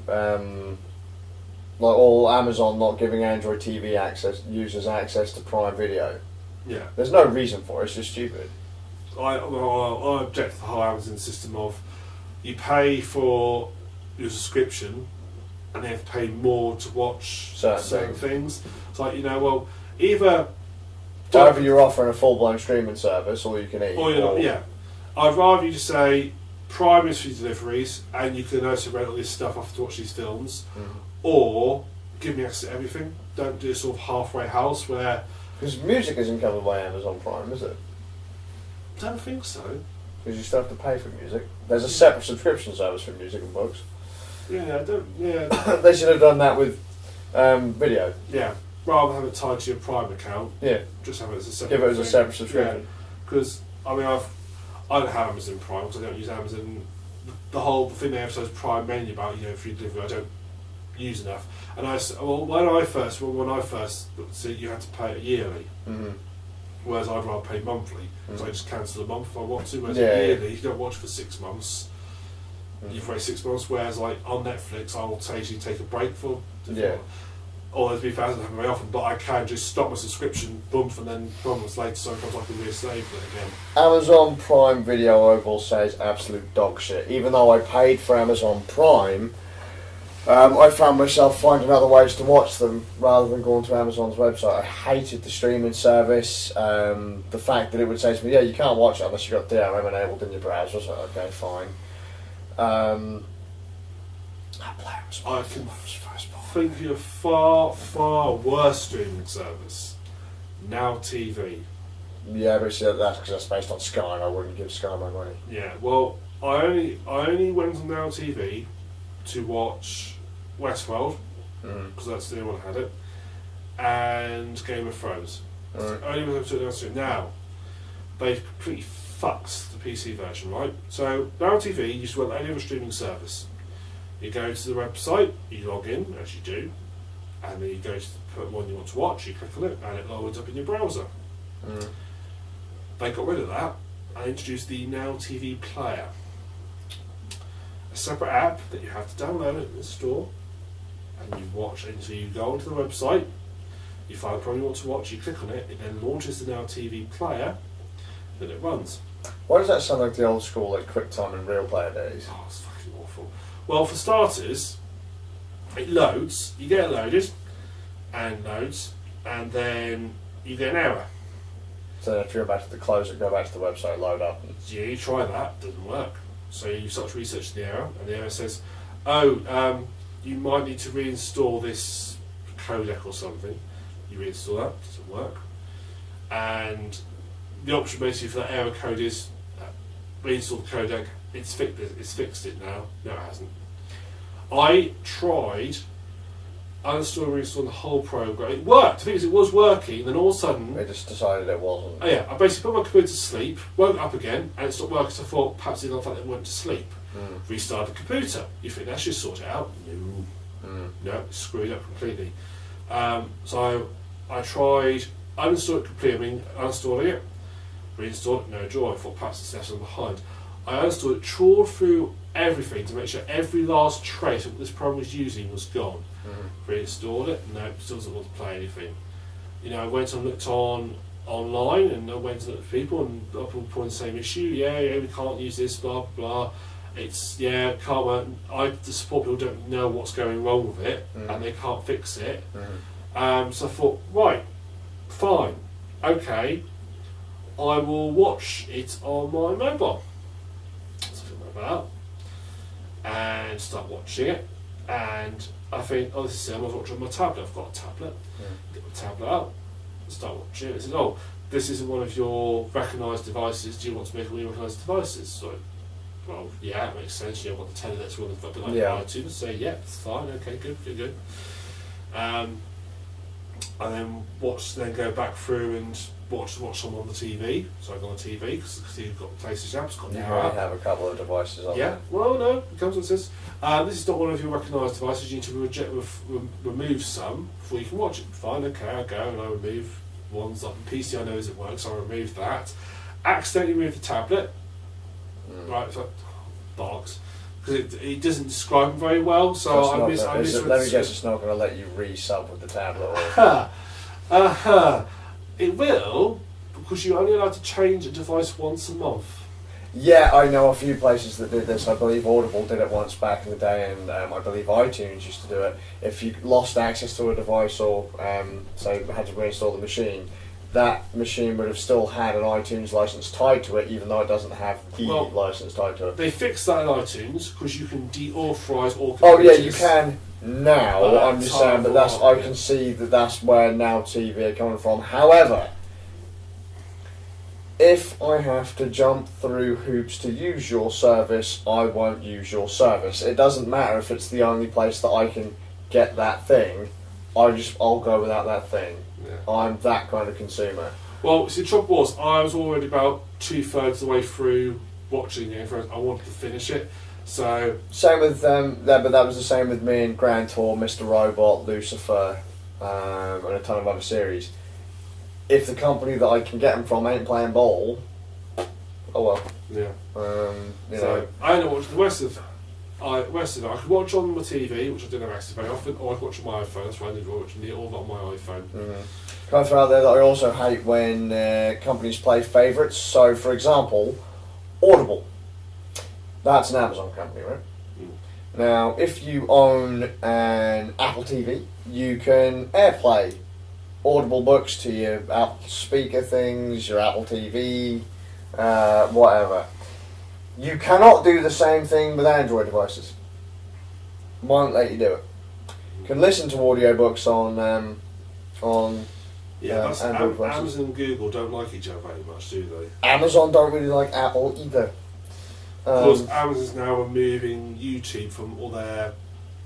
Amazon not giving Android TV users access to Prime Video. Yeah. There's no reason for it. It's just stupid. I object to the whole Amazon system of you pay for your subscription and they have to pay more to watch certain things. It's like, either Either you're offering a full-blown streaming service, or you can eat. Or you're not, yeah. I'd rather you just say Prime is free deliveries, and you can also rent all this stuff after to watch these films, or give me access to everything. Don't do a sort of halfway house where. Because music isn't covered by Amazon Prime, is it? I don't think so. Because you still have to pay for music. There's a separate subscription service for music and books. Yeah, I don't. Yeah. They should have done that with video. Yeah. Rather than have it tied to your Prime account. Yeah. Just have it as a separate. Give it as a thing. separate subscription. Because I mean, I don't have Amazon Prime because I don't use Amazon. The whole thing they emphasise Prime mainly about free delivery. I don't use enough. And when I first, so you had to pay it yearly. Mm-hmm. Whereas I'd rather pay monthly, because I just cancel a month if I want to. Whereas yearly, you don't watch for 6 months. You've waited 6 months. Whereas like on Netflix, I will occasionally take a break for. Or to be fair, it doesn't happen very often, but I can just stop my subscription, bump, and then 12 months later, sometimes I can reinstate it again. Amazon Prime Video overall says absolute dog shit. Even though I paid for Amazon Prime, I found myself finding other ways to watch them rather than going to Amazon's website. I hated the streaming service. The fact that it would say to me, yeah, you can't watch it unless you've got DRM enabled in your browser. So, okay, fine. I can think of a far, far worse streaming service. Now TV. Yeah, but see, that's because that's based on Sky, and I wouldn't give Sky my money. Yeah, well, I only went on Now TV to watch Westworld, because that's the only one that had it, and Game of Thrones. Right. Only one to announce it. Now, they've completely fucked the PC version, right? So, Now TV used to run any other streaming service. You go to the website, you log in, as you do, and then you go to the one you want to watch, you click on it, and it loads up in your browser. They got rid of that and introduced the Now TV Player, a separate app that you have to download and install, and you watch. And so you go onto the website, you find the program you want to watch, you click on it, it then launches the Now TV Player, then it runs. Why does that sound like the old school, like QuickTime and Real Player days? Oh, it's fucking awful. Well, for starters, it loads, you get it loaded, and loads, and then you get an error. So if you're about to close it, go back to the website, load up. Yeah, you try that, doesn't work. So you start to research the error, and the error says, oh, you might need to reinstall this codec or something. You reinstall that, doesn't work. And the option basically for that error code is reinstall the codec. It's fixed it now. No, it hasn't. I tried uninstalling and reinstalling the whole program. It worked. The thing is, it was working. Then all of a sudden, They just decided it wasn't. oh yeah, I basically put my computer to sleep, woke up again, and it stopped working. So I thought perhaps it's not the fact that it went to sleep. Restarted the computer. You think that should sort it out? No, it's screwed up completely. So I tried uninstall it completely. Uninstalling it, reinstalled it, no joy. I thought perhaps it's left behind. I uninstalled it, trawled through everything to make sure every last trace of what this program was using was gone. Reinstalled it, no, it still doesn't want to play anything. I went and looked online, and I went to look at people, and people pointing the same issue. Yeah, we can't use this, blah blah. It's can't work. The support people don't know what's going wrong with it, and they can't fix it. So I thought, right, fine, okay, I will watch it on my mobile. So I took my mobile out and start watching it, and I think, this is I'm watching on my tablet. I've got a tablet. Get my tablet out, start watching it. It says, this isn't one of your recognised devices. Do you want to make one of your recognised devices? So, well, yeah, it makes sense. I've got the telly that's one of the iTunes. So, yeah, it's fine. Okay, good. And then go back through and watch some on the TV. So I go on the TV because you've got PlayStation apps, got You the already app. have a couple of devices on Yeah, there. well, no, it comes and says, this is not one of your recognised devices. You need to remove some before you can watch it. Fine, okay, I go and I remove ones that the PC I know isn't working, so I remove that. Accidentally remove the tablet. Right, it's like, bollocks. Because it doesn't describe them very well, so I misread. Let me guess, it's not going to let you re-sub with the tablet. It will, because you're only allowed to change a device once a month. Yeah, I know a few places that did this. I believe Audible did it once back in the day, and I believe iTunes used to do it. If you lost access to a device or so had to reinstall the machine, that machine would have still had an iTunes license tied to it, even though it doesn't have the license tied to it. They fixed that in iTunes because you can deauthorize all computers. Oh yeah, you can now. But I'm just saying, but that's I can see that's where Now TV are coming from. However, if I have to jump through hoops to use your service, I won't use your service. It doesn't matter if it's the only place that I can get that thing. I'll go without that thing. Yeah. I'm that kind of consumer. Well, see, the trouble was, I was already about 2/3 of the way through watching it. I wanted to finish it, so Same with but that was the same with me and Grand Tour, Mr. Robot, Lucifer, and a ton of other series. If the company that I can get them from ain't playing ball, oh well. yeah. You So know. I only watched the rest of it. I could watch on my TV, which I didn't have access very often, or I could watch on my iPhone. That's why I did watch all of it on my iPhone. Can I throw out there that I also hate when companies play favourites? So, for example, Audible. That's an Amazon company, right? Now, if you own an Apple TV, you can AirPlay Audible books to your Apple speaker things, your Apple TV, whatever. You cannot do the same thing with Android devices. Won't let you do it. You can listen to audiobooks on Yeah, Android devices. Amazon and Google don't like each other very much, do they? Amazon don't really like Apple either. Because Amazon's now removing YouTube from all their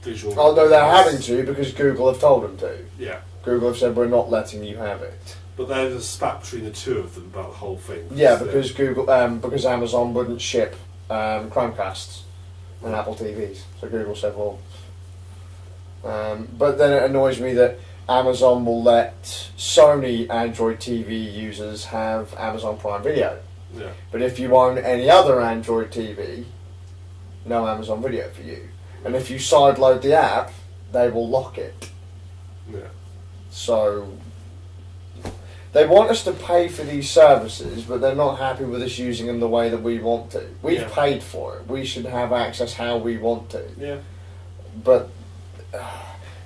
visual. Although they're having to because Google have told them to. Yeah, Google have said we're not letting you have it. but there's a spat between the two of them about the whole thing. Yeah, because because Amazon wouldn't ship Chromecasts and Apple TVs, so Google said, well. But then it annoys me that Amazon will let Sony Android TV users have Amazon Prime Video. Yeah. But if you own any other Android TV, no Amazon Video for you. And if you sideload the app, they will lock it. Yeah. So they want us to pay for these services, but they're not happy with us using them the way that we want to. We've paid for it. We should have access how we want to. Yeah. But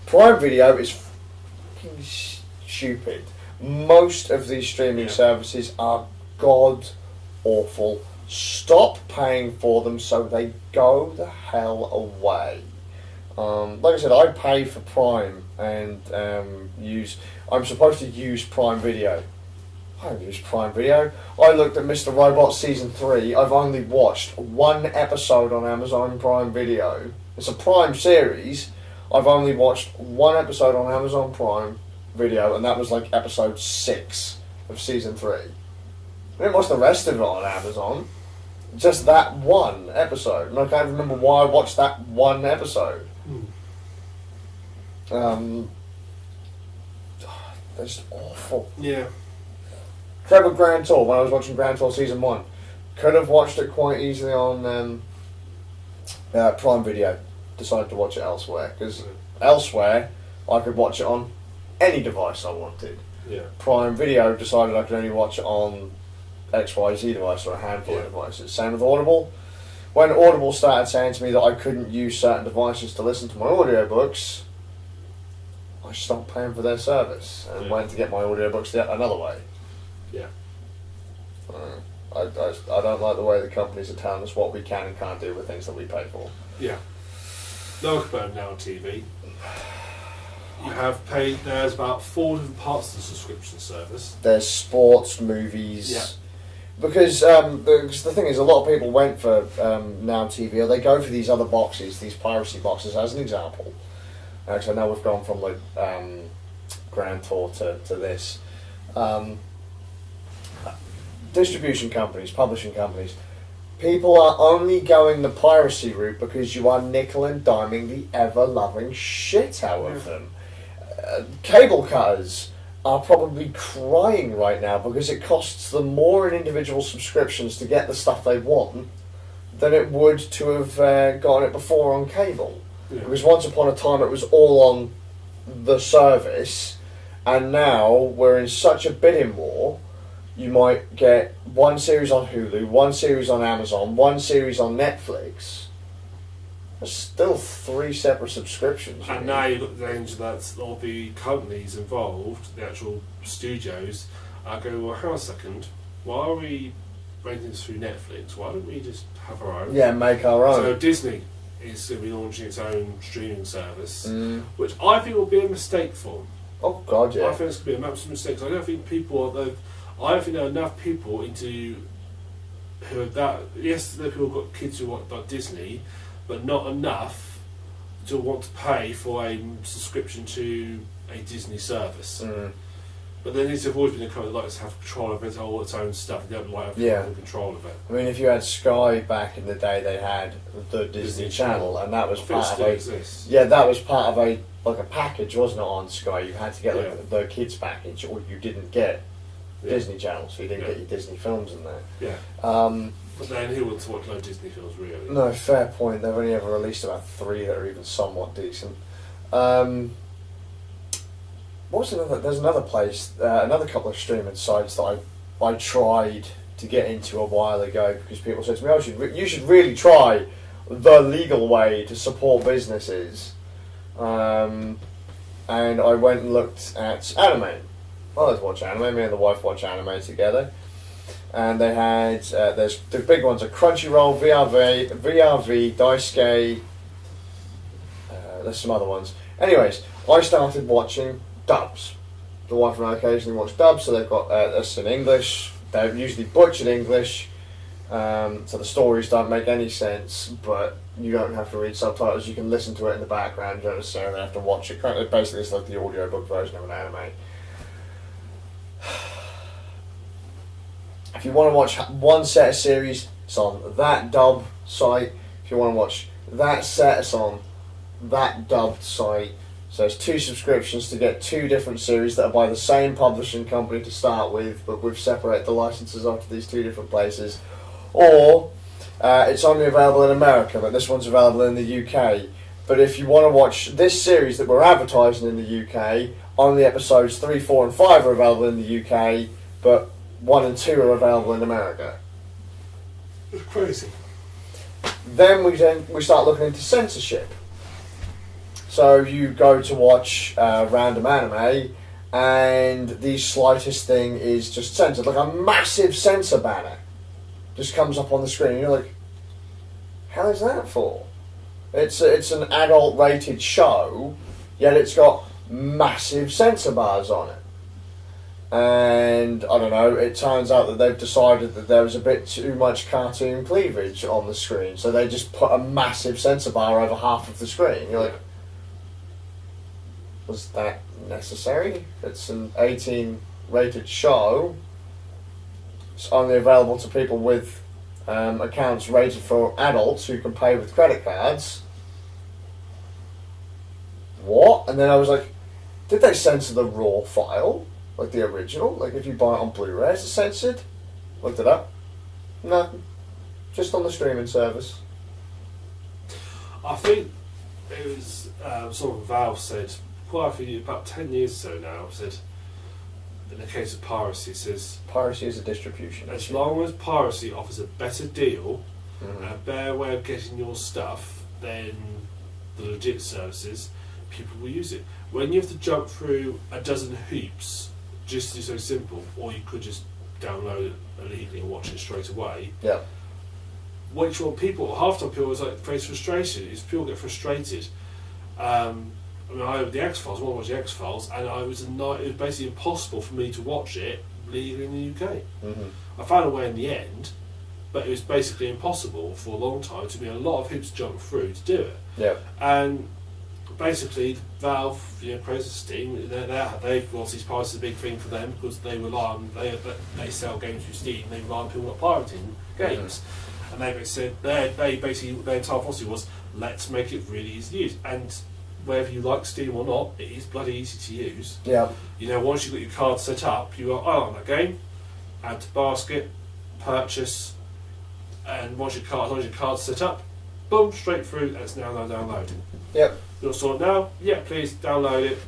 Prime Video is fucking stupid. Most of these streaming services are god awful. Stop paying for them so they go the hell away. Like I said, I pay for Prime and I'm supposed to use Prime Video. I don't use Prime Video. I looked at Mr. Robot Season 3. I've only watched one episode on Amazon Prime Video. It's a Prime series. I've only watched one episode on Amazon Prime Video, and that was like episode 6 of Season 3. I didn't watch the rest of it on Amazon. Just that one episode. And I can't remember why I watched that one episode. That's awful. Yeah. Treble Grand Tour, when I was watching Grand Tour Season 1, could have watched it quite easily on Prime Video. Decided to watch it elsewhere, because elsewhere I could watch it on any device I wanted. Yeah. Prime Video decided I could only watch it on XYZ device or a handful of devices. Same with Audible. When Audible started saying to me that I couldn't use certain devices to listen to my audiobooks, I stopped paying for their service and went to get my audiobooks another way. Yeah. I don't like the way the companies are telling us what we can and can't do with things that we pay for. Yeah. No, about Now TV. You have paid. There's about 4 different parts of the subscription service. There's sports, movies. Because the thing is, a lot of people went for Now TV, or they go for these other boxes, these piracy boxes, as an example. Because I know we've gone from like Grand Tour to this. Distribution companies, publishing companies, people are only going the piracy route because you are nickel and diming the ever-loving shit out of them. Cable cutters are probably crying right now because it costs them more in individual subscriptions to get the stuff they want than it would to have gotten it before on cable. Yeah. Because once upon a time it was all on the service, and now we're in such a bidding war. You might get one series on Hulu, one series on Amazon, one series on Netflix. There's still 3 separate subscriptions. And now you've got the danger that all the companies involved, the actual studios, I go, well, hang on a second. Why are we renting this through Netflix? Why don't we just have our own? Yeah, make our own. So Disney is going to be launching its own streaming service, Mm. which I think will be a mistake for them. Oh God, I yeah. think it's going to be a massive mistake. I don't think I don't think there are enough people who are that. Yes, there are people who've got kids who want like Disney, but not enough to want to pay for a subscription to a Disney service. Mm. But there needs to have always been a company that likes to have control of it, all its own stuff. They don't like having Yeah. full control of it. I mean, if you had Sky back in the day, they had the Disney Channel, and that was I think it part of still a. exists. Yeah, that was part of a like a package, wasn't it? On Sky, you had to get Yeah. like, the kids package, or you didn't get Yeah. Disney Channel, so you didn't Yeah. get your Disney films in there. Yeah. Um, But then who wants to watch no Disney films, really? no, fair point. They've only ever released about 3 that are even somewhat decent. What was another? There's another place, another couple of streaming sites that I tried to get into a while ago because people said to me, "Oh, you should really try the legal way to support businesses." And I went and looked at anime. Well, let's watch anime. Me and the wife watch anime together. And they had there's the big ones are Crunchyroll, VRV, Daisuke. There's some other ones. Anyways, I started watching dubs. The wife and I occasionally watch dubs, so they've got this in English. They're usually butchered English, so the stories don't make any sense. But you don't have to read subtitles. You can listen to it in the background. You don't necessarily have to watch it. Basically, it's like the audiobook version of an anime. If you want to watch one set of series, it's on that dub site. If you want to watch that set, it's on that dubbed site. So it's 2 subscriptions to get 2 different series that are by the same publishing company to start with, but we've separated the licenses off to these 2 different places. Or it's only available in America, but this one's available in the UK. But if you want to watch this series that we're advertising in the UK, only episodes 3, 4 and 5 are available in the UK, but 1 and 2 are available in America. It's crazy. Then we start looking into censorship. So you go to watch random anime, and the slightest thing is just censored, like a massive censor banner just comes up on the screen. And you're like, "How is that for?" It's an adult-rated show, yet it's got massive censor bars on it. And I don't know, it turns out that they've decided that there was a bit too much cartoon cleavage on the screen, so they just put a massive censor bar over half of the screen. You're like, was that necessary? It's an 18 rated show. It's only available to people with accounts rated for adults who can pay with credit cards. What? And then I was like, did they censor the raw file? Like the original? Like if you buy it on Blu-ray, is it censored? Looked it up. No. Just on the streaming service. I think it was someone Valve said quite a few, about 10 years ago now, said in the case of piracy, says Piracy is a distribution as issue. long as piracy offers a better deal Mhm. and a better way of getting your stuff than the legit services, people will use it. When you have to jump through a dozen hoops just to do something simple, or you could just download it illegally and watch it straight away. Yeah. Which one people, half the time people like face frustration, is people get frustrated. I mean, I had the X-Files, I wanted to watch the X-Files, and it was basically impossible for me to watch it legally in the UK. Mhm. I found a way in the end, but it was basically impossible for a long time. To be a lot of hoops to jump through to do it. Yeah. And basically, Valve, praise Steam, they've obviously piracy is a big thing for them because they rely on they sell games through Steam. They rely on people not pirating games, and they said they basically their entire policy was let's make it really easy to use. And whether you like Steam or not, it is bloody easy to use. Yeah. Once you've got your card set up, you go, I like that game, add to basket, purchase, and once your card's set up, boom, straight through, and it's now downloading. Yep. You'll sort it now? Yeah, please download it.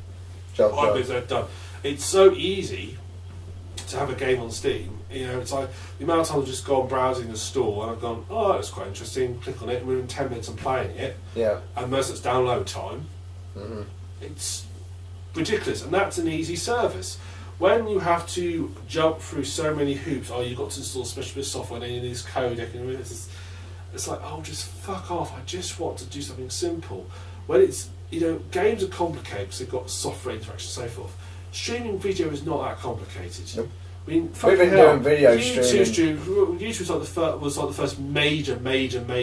Job I'm done. busy, done. It's so easy to have a game on Steam. It's like the amount of times I've just gone browsing the store and I've gone, oh, that's quite interesting, click on it, and within 10 minutes I'm playing it, Yeah. and most of it's download time. Mhm. It's ridiculous, and that's an easy service. when you have to jump through so many hoops, you've got to install special bit of software and then you need this codec, and it's like, oh, just fuck off. I just want to do something simple. When it's, games are complicated because they've got software interaction and so forth. Streaming video is not that complicated. Nope. I mean, We've been doing video streaming. YouTube was like the first major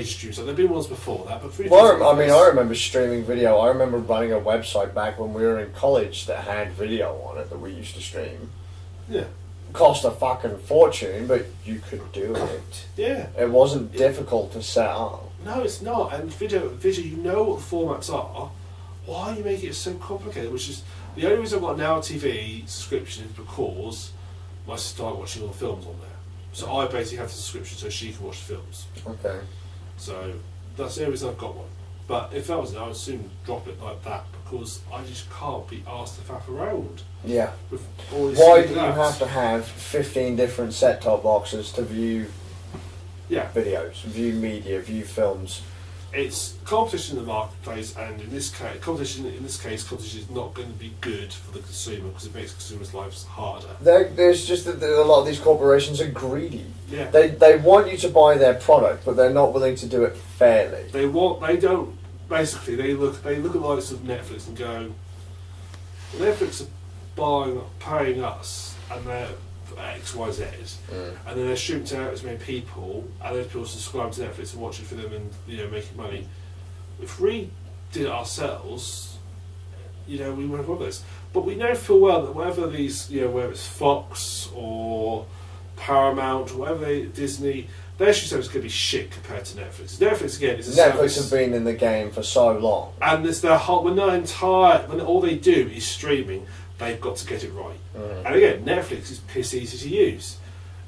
stream. So there've been ones before that, but I remember streaming video. I remember running a website back when we were in college that had video on it that we used to stream. Yeah. Cost a fucking fortune, but you could do it. Yeah. It wasn't difficult to set up. No, it's not. And video, you know what the formats are. Why are you making it so complicated? Which is the only reason I've got an Now TV subscription is because my sister started watching all the films on there. So I basically have the subscription so she can watch the films. Okay. So that's the only reason I've got one. But if that was it, I would soon drop it like that because I just can't be asked to faff around. Yeah. With all these Why do you apps. have to have 15 different set-top boxes to view videos, view media, view films? It's competition in the marketplace, and in this case, competition is not going to be good for the consumer because it makes consumers' lives harder. There's just that a lot of these corporations are greedy. Yeah. They want you to buy their product, but they're not willing to do it fairly. They look at the likes of Netflix and go, well, Netflix are paying us, and they're X, Y, Z, and then they're shooting to out as many people, and those people subscribe to Netflix and watch it for them, and making money. If we did it ourselves, we wouldn't have this. But we know full well that whatever these, whether it's Fox or Paramount or whatever Disney, their show service is going to be shit compared to Netflix. Netflix again is a service. Have been in the game for so long, and it's their whole when all they do is streaming. They've got to get it right. And again, Netflix is piss easy to use.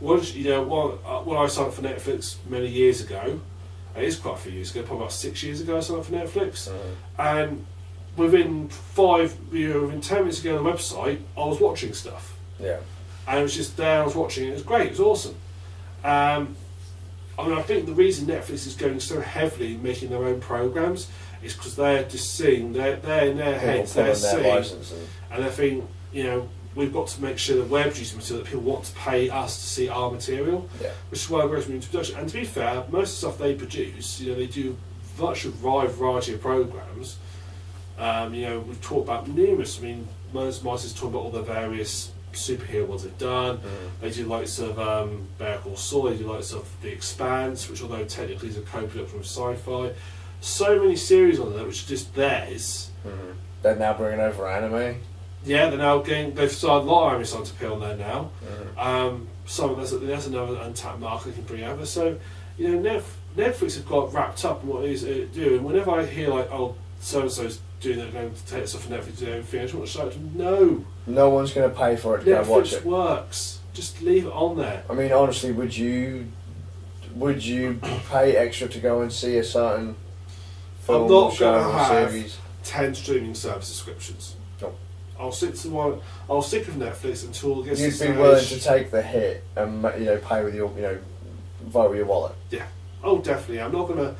When I signed up for Netflix many years ago, it is quite a few years ago, probably about 6 years ago I signed up for Netflix, and within 10 minutes ago on the website, I was watching stuff. Yeah. And it was just there, I was watching it, it was great, it was awesome. I think the reason Netflix is going so heavily in making their own programs is because they're just seeing, they're in their heads, they're seeing, and they're thinking, we've got to make sure that we're producing material that people want to pay us to see our material, which is why it goes into production. And to be fair, most of the stuff they produce, they do such a wide variety of programs. We've talked about numerous. I mean, Mars is talking about all the various superhero ones they've done. They do likes of Better Call Saul. They do likes of The Expanse, which although technically is a co-production with Sci-Fi. So many series on there which are just theirs. They're now bringing over anime. Yeah, they've started a lot of anime starting to appear on there now. There's another untapped market they can bring over. So, Netflix have got wrapped up in what it is they do. And whenever I hear so and so's doing that, going to take stuff from Netflix to do everything, I just want to shout to them, no one's going to pay for it to go watch it. Netflix works. Just leave it on there. I mean, honestly, would you pay extra to go and see a certain film I'm not show going to or have series? 10 streaming service subscriptions. No. I'll stick with Netflix until it gets You'd to be stage. willing to take the hit and pay with your vote with your wallet. Yeah. Oh, definitely. I'm not gonna.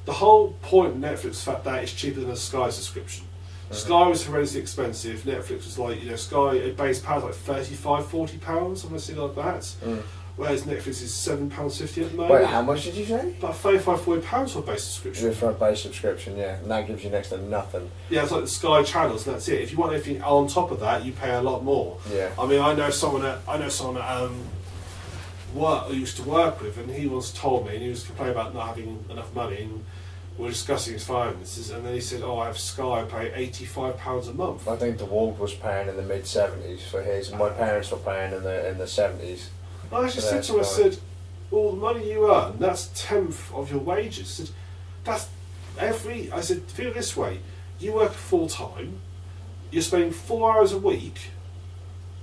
The whole point of Netflix is the fact that it's cheaper than a Sky subscription. Sky was horrendously expensive. Netflix was like, Sky, a base pound like £35-40, something like that. Whereas Netflix is £7.50 at the moment. Wait, how much did you say? About £35-40 for a base subscription. For a base subscription, yeah, and that gives you next to nothing. Yeah, it's like the Sky channels, and that's it. If you want anything on top of that, you pay a lot more. Yeah. I mean, I know someone at work I used to work with, and he once told me, and he was complaining about not having enough money, and we were discussing his finances, and then he said, I have Sky, I pay £85 a month. I think DeWalt was paying in the mid-70s for his, and my parents were paying in the 70s. I actually said to him, I said, all the money you earn, that's a tenth of your wages. I said, feel it this way, you work full time, you're spending 4 hours a week,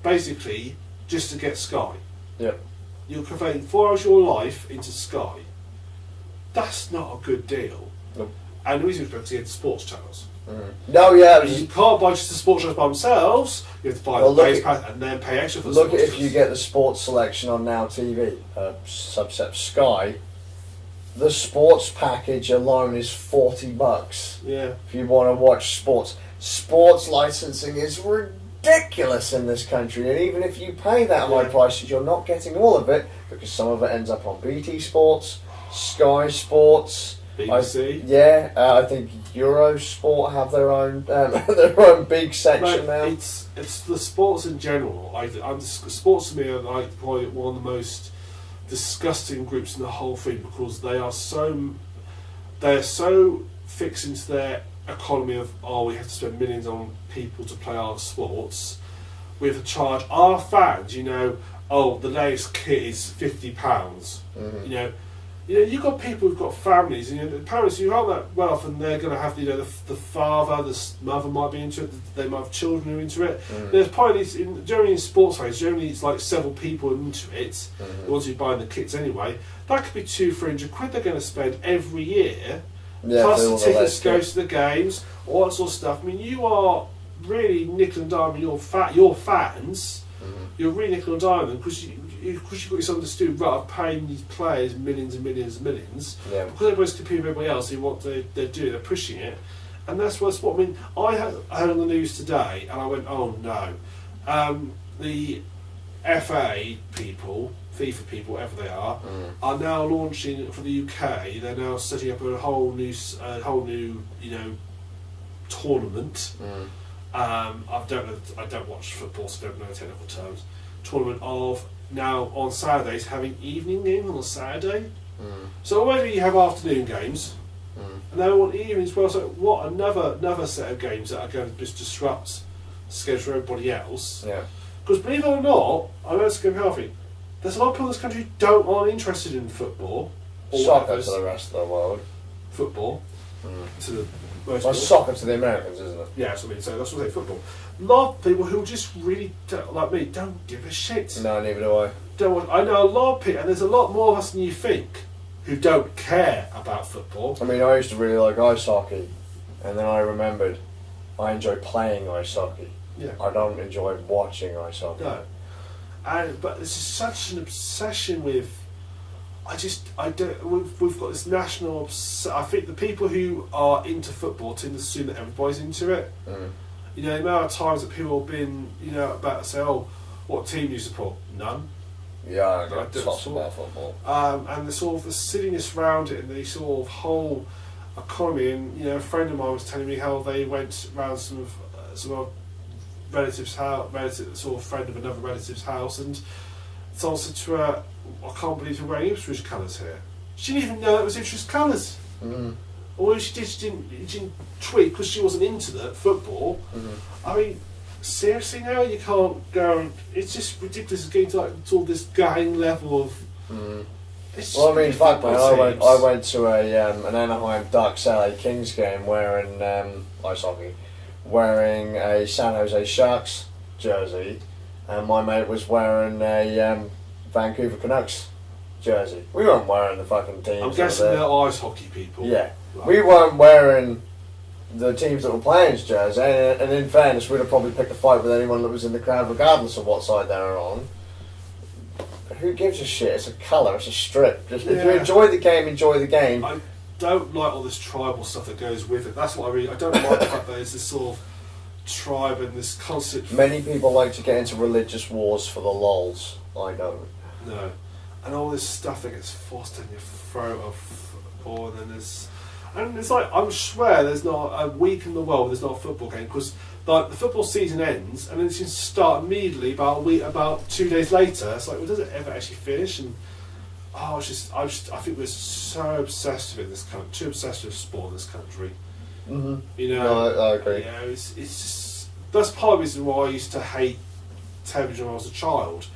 basically, just to get Sky. Yep. You're converting 4 hours of your life into Sky. That's not a good deal. Nope. And the reason is because he had sports channels. No, yeah. You can't buy just the sports channels by themselves. You have to buy the base pass and then pay extra for the sports Look, if channels. you get the sports selection on Now TV, subset Sky, the sports package alone is $40. Yeah. If you want to watch sports licensing is ridiculous. ridiculous in this country, and even if you pay that high prices, you're not getting all of it because some of it ends up on BT Sports, Sky Sports, BBC. I think Eurosport have their own their own big section now. It's the sports in general. Sports to me are like probably one of the most disgusting groups in the whole thing because they are so fixed into their economy of we have to spend millions on people to play our sports. We have to charge our fans. The latest kit is £50. Mm-hmm. You've got people who've got families, and the parents who aren't that well off, and they're going to have the father, the mother might be into it. They might have children who are into it. Mm-hmm. There's probably generally in sports fans, generally it's like several people into it. Mm-hmm. The ones who buy the kits anyway. That could be £200-300 they're going to spend every year. Yeah, Plus the tickets go to the games, all that sort of stuff. I mean, you are really nickel and diming your fans. Mm-hmm. You're really nickel and diming because you've got yourself to do right of paying these players millions and millions and millions. Yeah. Because everybody's competing with everybody else in what they're doing, they're pushing it. And that's what I mean. I heard on the news today and I went, oh no. The FA people, FIFA people, whatever they are now launching for the UK. They're now setting up a whole new tournament. I don't watch football, so I don't know the technical terms. Tournament of now on Saturdays having evening games on a Saturday. So already you have afternoon games, and they want evenings as well. So what another set of games that are going to just disrupt the schedule for everybody else. Yeah. Because believe it or not, I know it's going to be healthy. There's a lot of people in this country who aren't interested in football. Or Soccer to the rest of the world. Football. To the most Well, people. soccer to the Americans, isn't it? Yeah, that's what I mean. So that's what I say, football. A lot of people who just really, like me, don't give a shit. No, neither do I. I know a lot of people, and there's a lot more of us than you think, who don't care about football. I mean, I used to really like ice hockey, and then I remembered I enjoy playing ice hockey. Yeah. I don't enjoy watching ice hockey. No. But there's such an obsession with. We've got this national. I think the people who are into football tend to assume that everybody's into it. The amount of times that people have been, about to say, "Oh, what team do you support?" None. Yeah, I I don't don't talk support- about football. And the sort of the silliness around it, and the sort of whole economy. And a friend of mine was telling me how they went around some of relative's house, sort of friend of another relative's house, and someone said to her, "I can't believe you're wearing Ipswich colours here." She didn't even know it was Ipswich colours. Or she didn't tweet because she wasn't into the football. I mean, seriously now you can't go. It's just ridiculous. It's getting to all this gang level of. It's Well, I mean, fuck man, football I teams. went to an Anaheim Ducks LA Kings game wearing ice hockey, wearing a San Jose Sharks jersey, and my mate was wearing a Vancouver Canucks jersey. We weren't wearing the fucking teams. I'm that guessing were they're there. ice hockey people. Yeah, Right. we weren't wearing the teams that were playing's jersey, and in fairness, we'd have probably picked a fight with anyone that was in the crowd, regardless of what side they were on. Who gives a shit? It's a colour, it's a strip. Just if you Yeah. enjoy the game, enjoy the game. I don't like all this tribal stuff that goes with it. That's what I don't like the fact that there's this sort of tribe and this constant. Many people like to get into religious wars for the lols. I don't. No. And all this stuff that gets forced down your throat of football, and then there's. And it's like, I swear there's not a week in the world where there's not a football game, because like the football season ends and then it seems to start immediately about 2 days later. It's like, well, does it ever actually finish? And I think we're so obsessed with it in this country, too obsessed with sport in this country. Mm-hmm. No, I agree. it's just that's part of the reason why I used to hate television when I was a child.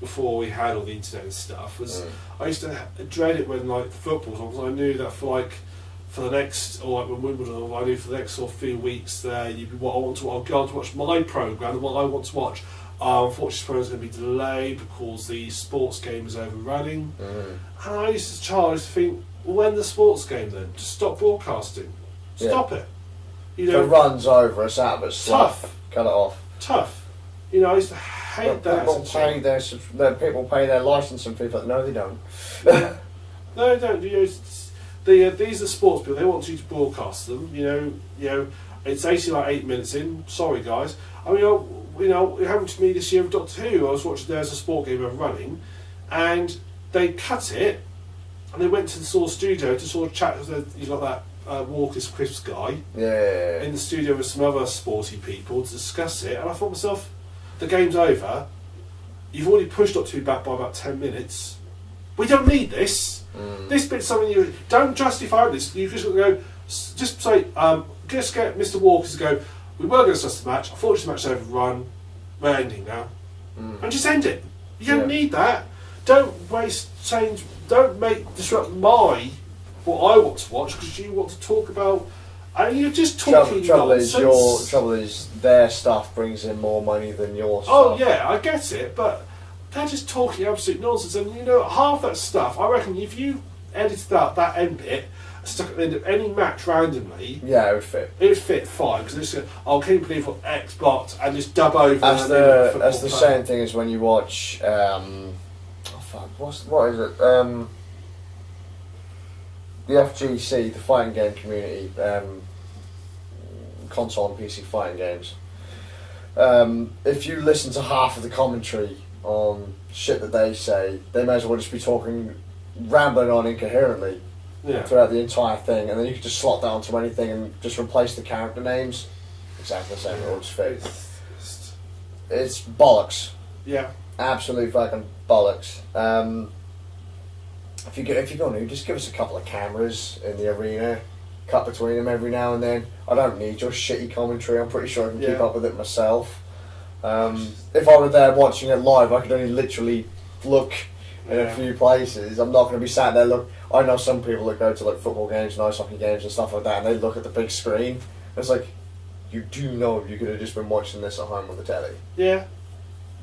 Before we had all the internet and stuff, was I used to dread it when like football was on, because I knew that for the next, or like when Wimbledon, I knew for the next sort of few weeks there, you'd be I'll go on to watch my programme and what I want to watch. Unfortunately, it's going to be delayed because the sports game is overrunning. And I used as a child to think, when the sports game then? Just stop broadcasting. Stop it. If it runs over, it's out of its Tough. slot. Cut it off. Tough. I used to hate that. People as a child. people pay their licensing fee for that. No, they don't. No, they don't. These are sports people. They want you to broadcast them. It's actually like 8 minutes in. Sorry, guys. I mean, you know, it happened to me this year with Doctor Who. I was watching There's a Sport Game of running, and they cut it, and they went to the sort of studio to sort of chat with you know, that Walker's Crisps guy Yeah. in the studio with some other sporty people to discuss it. And I thought to myself, the game's over. You've already pushed Doctor Who back by about 10 minutes. We don't need this. This bit's something you don't justify this. You just go, just say, just get Mr. Walker to go. We were going to discuss the match. Unfortunately, the match's overrun. We're ending now, and just end it. You don't need that. Don't waste change. Don't disrupt what I want to watch because you want to talk about. And you're just talking nonsense. Trouble is, their stuff brings in more money than your stuff. Oh yeah, I get it, but they're just talking absolute nonsense. And you know, half that stuff, I reckon, if you edited out that end bit, stuck at the end of any match randomly, yeah, it would fit. It would fit fine because it's can you believe what Xbox and just dub over. That's the same thing as when you watch. What is it? The FGC, the fighting game community, console and PC fighting games. If you listen to half of the commentary on shit that they say, they may as well just be talking, rambling on incoherently throughout the entire thing, and then you could just slot that onto anything and just replace the character names. Exactly the same, it will just fit. It's bollocks. Yeah. Absolute fucking bollocks. If you're going to, just give us a couple of cameras in the arena, cut between them every now and then. I don't need your shitty commentary. I'm pretty sure I can keep up with it myself. If I were there watching it live, I could only literally look in a few places. I'm not going to be sat there look. I know some people that go to like football games and ice hockey games and stuff like that, and they look at the big screen. It's like, you do know you could have just been watching this at home on the telly. Yeah.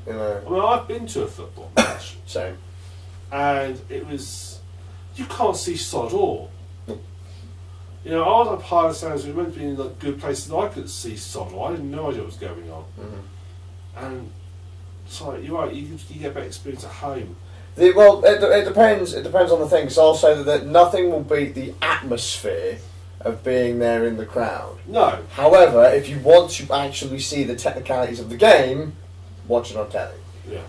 You know. I mean, I've been to a football match. Same. And it was, you can't see sod all. No. You know, I was up higher the stands. We went to be in like good places that I could see sod all. I didn't know what was going on. And so you're right. You get better experience at home. It depends. It depends on the thing. So I'll say that nothing will beat the atmosphere of being there in the crowd. No. However, if you want to actually see the technicalities of the game, watch it on telly. Yeah.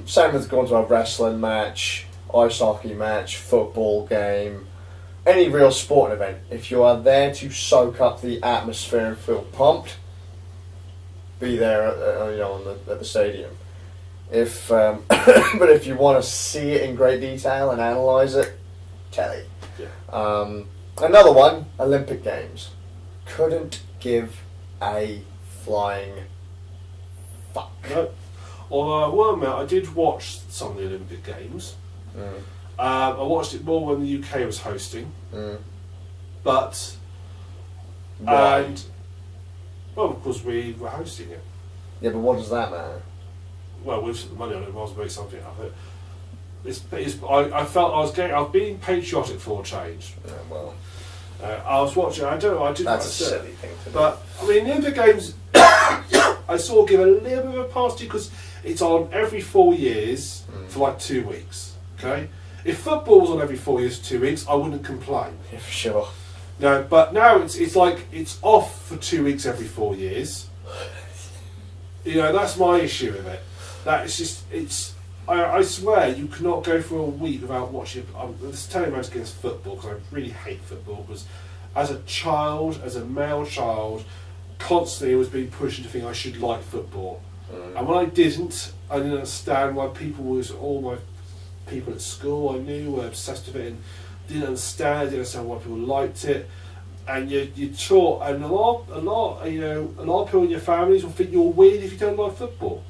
Same with going to a wrestling match, ice hockey match, football game, any real sporting event. If you are there to soak up the atmosphere and feel pumped, be there at the stadium. If but if you want to see it in great detail and analyse it, telly. Yeah. Another one, Olympic Games. Couldn't give a flying fuck. No. Although I did watch some of the Olympic Games. I watched it more when the UK was hosting. But Why? because we were hosting it. Yeah, but what does that matter? Well, we've spent the money on it. I was make something out of it. I felt I was being patriotic for a change. Yeah, well, I was watching. I don't know. I didn't. that's a silly thing to do. But I mean, the Olympic Games, I sort of give a little bit of a pass to because it's on every 4 years for like 2 weeks. Okay, if football was on every 4 years for 2 weeks, I wouldn't complain. Yeah, for sure. No, but now it's like it's off for 2 weeks every 4 years. You know, that's my issue with it. That it's just I swear you cannot go for a week without watching. This is telling against football because I really hate football because as a child, as a male child, constantly I was being pushed into thinking I should like football. And when I didn't understand why all my people at school I knew were obsessed with it and didn't understand why people liked it. And you're taught, and a lot of people in your families will think you're weird if you don't like football.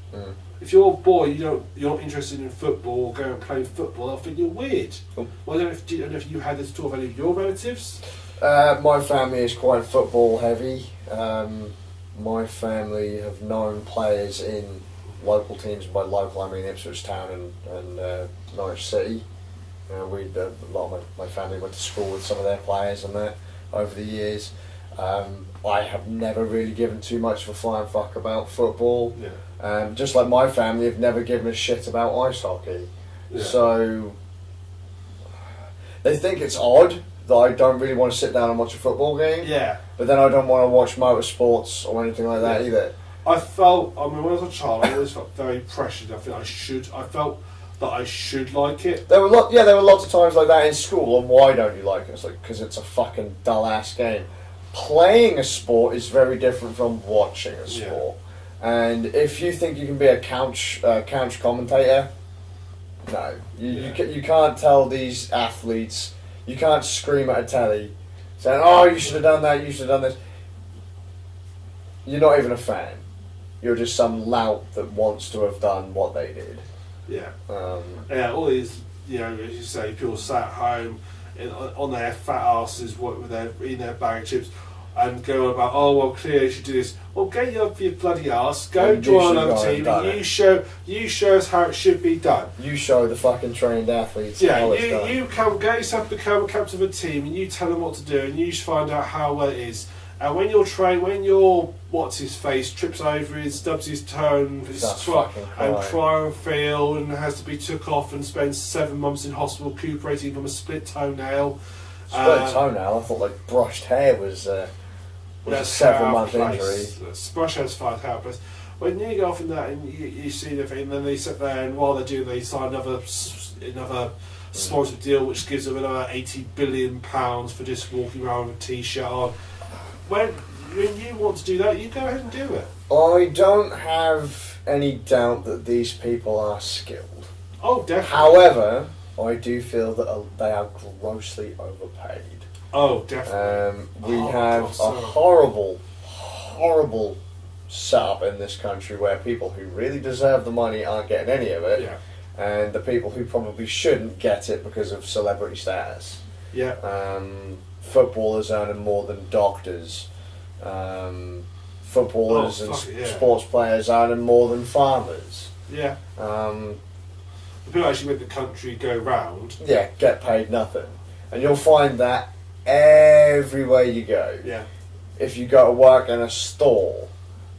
If you're a boy, you're not interested in football or going and playing football, they'll think you're weird. Well, I don't know if you had this talk with any of your relatives. My family is quite football heavy. My family have known players in local teams. By local, I mean Ipswich Town and Norwich City. A lot of my family went to school with some of their players and that over the years. I have never really given too much of a flying fuck about football. Yeah. Just like my family have never given a shit about ice hockey. Yeah. So they think it's odd that I don't really want to sit down and watch a football game. Yeah. But then I don't want to watch motorsports or anything like that either. I felt, I mean, when I was a child, I always felt very pressured. I felt that I should like it. There were lots of times like that in school. And why don't you like it? It's like because it's a fucking dull ass game. Playing a sport is very different from watching a sport. And if you think you can be a couch commentator, no, you can't tell these athletes. You can't scream at a telly saying, "Oh, you should have done that. You should have done this." You're not even a fan. You're just some lout that wants to have done what they did. Yeah. Yeah, all these, as you say, people sat home on their fat asses with eating their bag of chips and go about, oh, well, clearly you should do this. Well, get you up your bloody ass, go join another team, and you show us how it should be done. You show the fucking trained athletes how it's done. You get yourself become a captain of a team, and you tell them what to do, and you just find out how well it is. And when your what's his face trips over and stubs his toe and cry and feel and has to be took off and spends 7 months in hospital recuperating from a split toenail. Split toenail? I thought like brushed hair was a 7-month injury. Brushed hair's fine, helpless. When you go off in that and you see the thing, and then they sit there and while they're doing, they sign another sponsorship deal which gives them another £80 billion for just walking around with a t-shirt on. When you want to do that, you go ahead and do it. I don't have any doubt that these people are skilled. Oh, definitely. However, I do feel that they are grossly overpaid. Oh, definitely. We have a horrible setup in this country where people who really deserve the money aren't getting any of it, and the people who probably shouldn't get it because of celebrity status. Yeah. Footballers earning more than doctors. Footballers sports players earning more than farmers. Yeah. The people actually make the country go round. Yeah, get paid nothing. And you'll find that everywhere you go. Yeah. If you go to work in a store,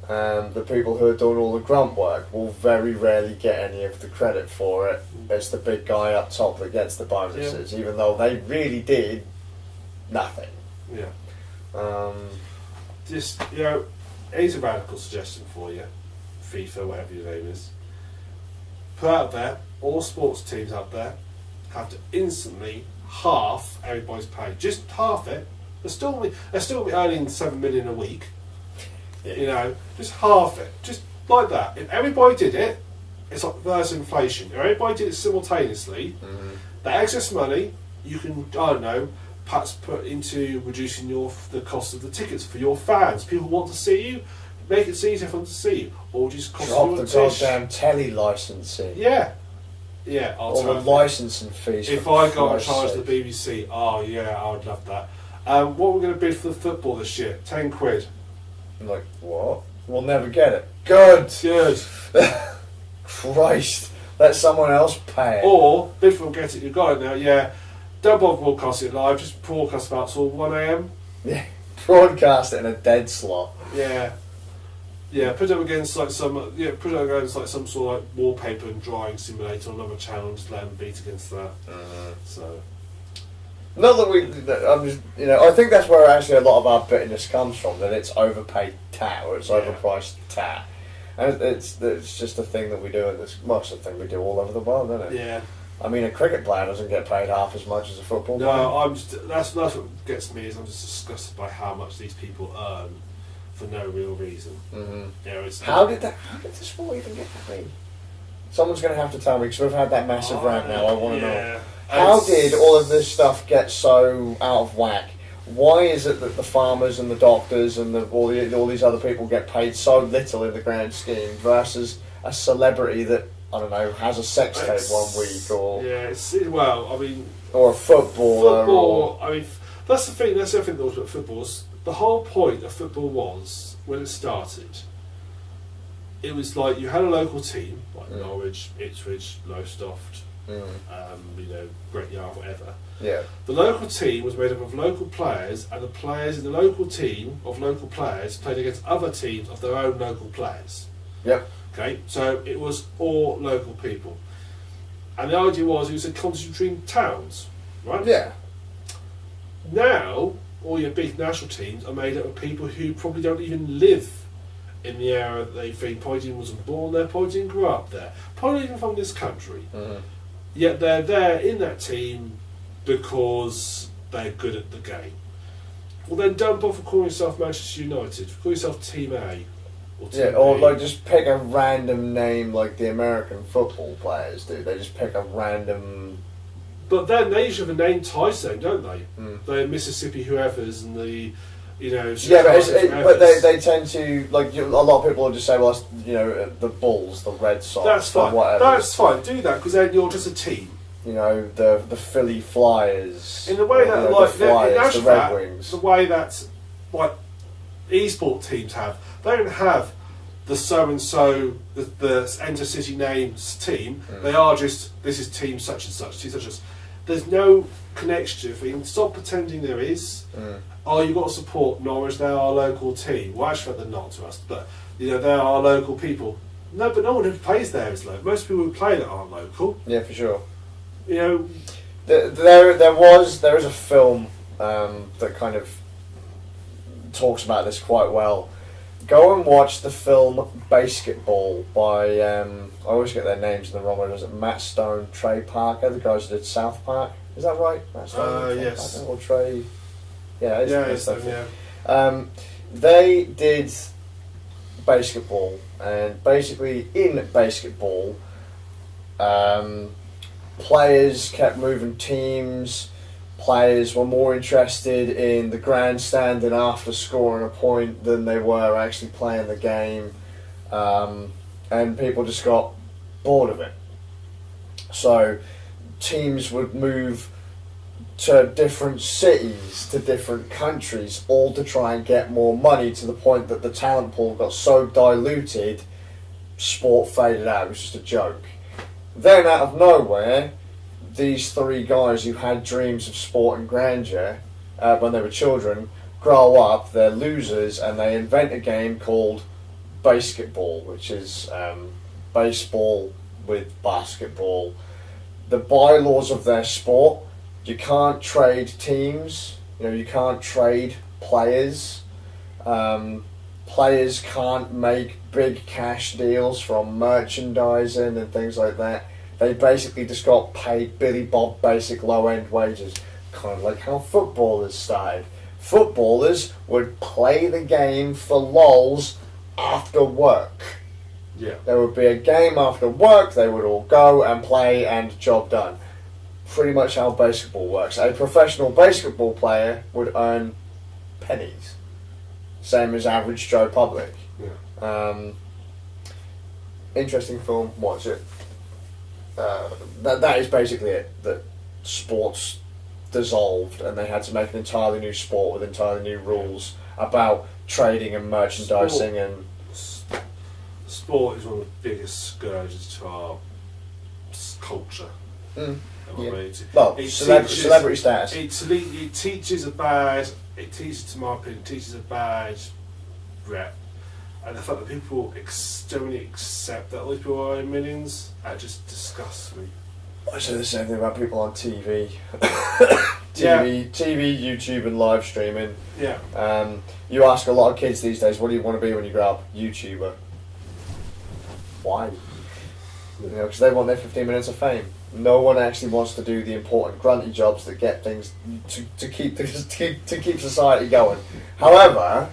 the people who are doing all the grunt work will very rarely get any of the credit for it. It's the big guy up top that gets the bonuses, even though they really did nothing. Yeah. Just, here's a radical suggestion for you, FIFA, whatever your name is. Put out there, all sports teams out there have to instantly half everybody's pay. Just half it. They're still earning $7 million a week. Yeah. Just half it. Just like that. If everybody did it, it's like reverse inflation. If everybody did it simultaneously, the excess money you can, I don't know, perhaps put into reducing the cost of the tickets for your fans. People want to see you, make it easier for them to see you, or just cost drop you the goddamn telly licensing. Yeah, or the licensing fees. If I got in charge of the BBC, I would love that. What we're going to bid for the football this year? £10. I'm like, what? We'll never get it. Good. Christ, let someone else pay it. Or bid for Get It. You got it now. Yeah. Don't bother broadcasting it live, just broadcast about till 1 AM. Yeah, broadcast it in a dead slot. Yeah. Yeah, put it against like some sort of like wallpaper and drawing simulator on another channel and just let them beat against that. So. Not that I'm just, I think that's where actually a lot of our bitterness comes from, that it's overpaid tat, or it's overpriced tat. And it's just a thing that we do, and it's most of the thing we do all over the world, isn't it? Yeah. I mean, a cricket player doesn't get paid half as much as a football player. No, that's what gets me, is I'm just disgusted by how much these people earn for no real reason. Mm-hmm. How did the sport even get paid? Someone's going to have to tell me, because we've had that massive rant now. I want to know. How did all of this stuff get so out of whack? Why is it that the farmers and the doctors and all these other people get paid so little in the grand scheme versus a celebrity that, I don't know, has a sex tape 1 week, or a footballer? That's the thing. That's the other thing that was about football. The whole point of football was, when it started, it was like you had a local team like Norwich, Ipswich, Lowestoft, Great Yarmouth, whatever. Yeah. The local team was made up of local players, and the players in the local team of local players played against other teams of their own local players. Yep. Okay, so it was all local people. And the idea was it was a competition between towns, right? Yeah. Now, all your big national teams are made up of people who probably don't even live in the area that they think probably didn't wasn't born there, probably didn't grow up there, probably even from this country. Mhm. Yet they're there in that team because they're good at the game. Well, then don't bother calling yourself Manchester United. Call yourself Team A. Or Team Yeah, or B. like just pick a random name like the American football players do. They just pick a random. But then they usually have a name ties to them, don't they? Mm. The Mississippi whoever's and the, you know, Yeah, but, but whoever's. they tend to a lot of people will just say, well, it's, you know, the Bulls, the Red Sox, That's the fine. whatever. That's fine. Do that because then you're just a team. You know, the Philly Flyers. In the way or, that, you know, like, the Flyers, in the actual Red fact, Wings. the way that, like, e-sport teams have, they don't have the so-and-so, the Enter City Names team. They are just, this is team such and such, team such as. There's no connection to it. Stop pretending there is. Oh, you've got to support Norwich, they're our local team. Well, actually, they're not to us, but, you know, they're our local people. No, but no one who plays there is local. Most people who play that aren't local. Yeah, for sure. You know, There is a film that kind of talks about this quite well. Go and watch the film Basketball by I always get their names in the wrong order. Is it Matt Stone, Trey Parker, the guys who did South Park? Is that right? Matt Stone, Trey yes. Parker, or Trey? Yeah, it's them, yeah. They did Basketball, and basically in Basketball, players kept moving teams. Players were more interested in the grandstanding after scoring a point than they were actually playing the game, and people just got bored of it. So teams would move to different cities, to different countries, all to try and get more money, to the point that the talent pool got so diluted, sport faded out. It was just a joke. Then out of nowhere, these three guys who had dreams of sport and grandeur when they were children grow up, they're losers, and they invent a game called basketball, which is baseball with basketball. The bylaws of their sport: you can't trade teams, you know, you can't trade players. Players can't make big cash deals from merchandising and things like that. They basically just got paid Billy Bob basic low-end wages, kind of like how footballers started. Footballers would play the game for lols after work. Yeah. There would be a game after work, they would all go and play, and job done. Pretty much how basketball works. A professional basketball player would earn pennies. Same as average Joe Public. Yeah. Interesting film, watch it. That is basically it. That sports dissolved and they had to make an entirely new sport with entirely new rules about trading and merchandising and sport is one of the biggest scourges to our culture. Yeah. Well, celebrity status. It teaches to my opinion, teaches a bad rep. And the fact that people generally accept that those people are in millions, that just disgusts me. I say the same thing about people on TV. Yeah. TV, YouTube and live streaming. Yeah. You ask a lot of kids these days, what do you want to be when you grow up? YouTuber. Why? You know, because they want their 15 minutes of fame. No one actually wants to do the important grunty jobs that get things to keep society going. However,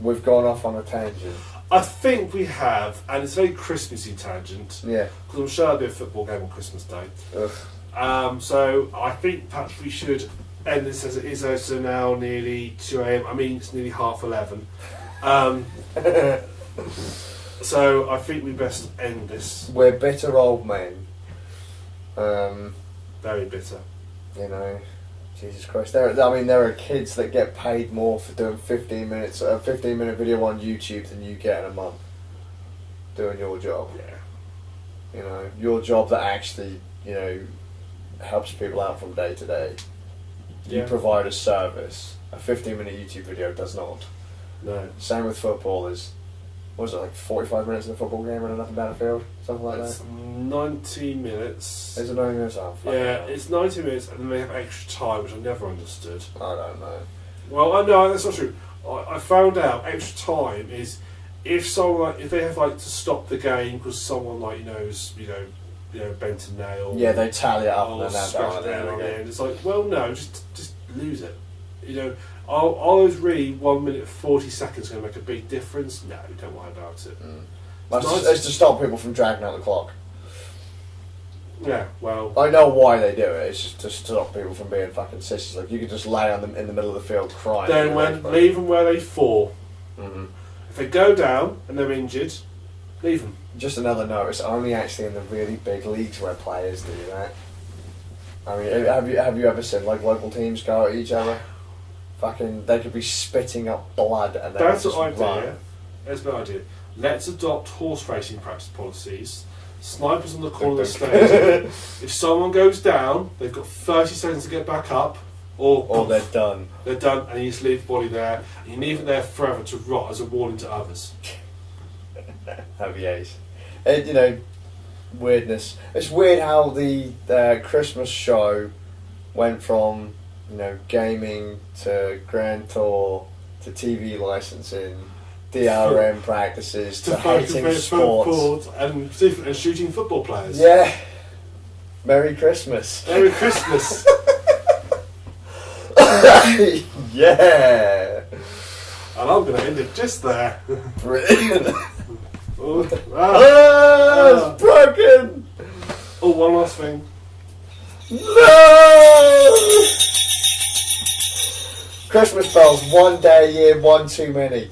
we've gone off on a tangent. I think we have, and it's a very Christmassy tangent. Yeah. Because I'm sure there'll be a football game on Christmas Day. Ugh. So I think perhaps we should end this as it is. So now nearly 2 a.m. I mean, it's nearly 11:30. So I think we best end this. We're bitter old men. Very bitter. You know, Jesus Christ. There are kids that get paid more for doing 15-minute video on YouTube than you get in a month doing your job. Yeah. You know, your job that actually, you know, helps people out from day to day. You Yeah. provide a service. A 15-minute YouTube video does not. No. Same with footballers. What was it, like 45 minutes in a football game running up and down the field? Something like It's that? 90 minutes. Is it 90 minutes? Oh, fuck Yeah, hell. it's 90 minutes and then they have extra time, which I never understood. I don't know. Well, no, that's not true. I found out extra time is if someone if they have to stop the game because someone knows bent a nail. Yeah, they tally it up or and then scratch down down at on the the end end. It's like, well, no, just lose it. I was really 1 minute 40 seconds going to make a big difference. No, don't worry about it. It's to stop people from dragging out the clock. Yeah, well, I know why they do it. It's just to stop people from being fucking sissies. Like, you could just lay on them in the middle of the field crying. then leave them where they fall. Mm-hmm. If they go down and they're injured, leave them. Just another note, it's only actually in the really big leagues where players do that. I mean, have you ever seen local teams go at each other? Fucking, they could be spitting up blood and they That's just what run. idea. That's my idea. Let's adopt horse racing practice policies. Snipers on the corner of the stadium. If someone goes down, they've got 30 seconds to get back up, or They're done. They're done, and you just leave the body there. And you leave it there forever to rot as a warning to others. Happy days. And, weirdness. It's weird how the Christmas show went from, gaming to Grand Tour to TV licensing, DRM practices to hating sports. And shooting football players. Yeah. Merry Christmas. Merry Christmas. Yeah. And I'm going to end it just there. Brilliant. It's broken. Oh, one last thing. No! Christmas bells, one day a year, one too many.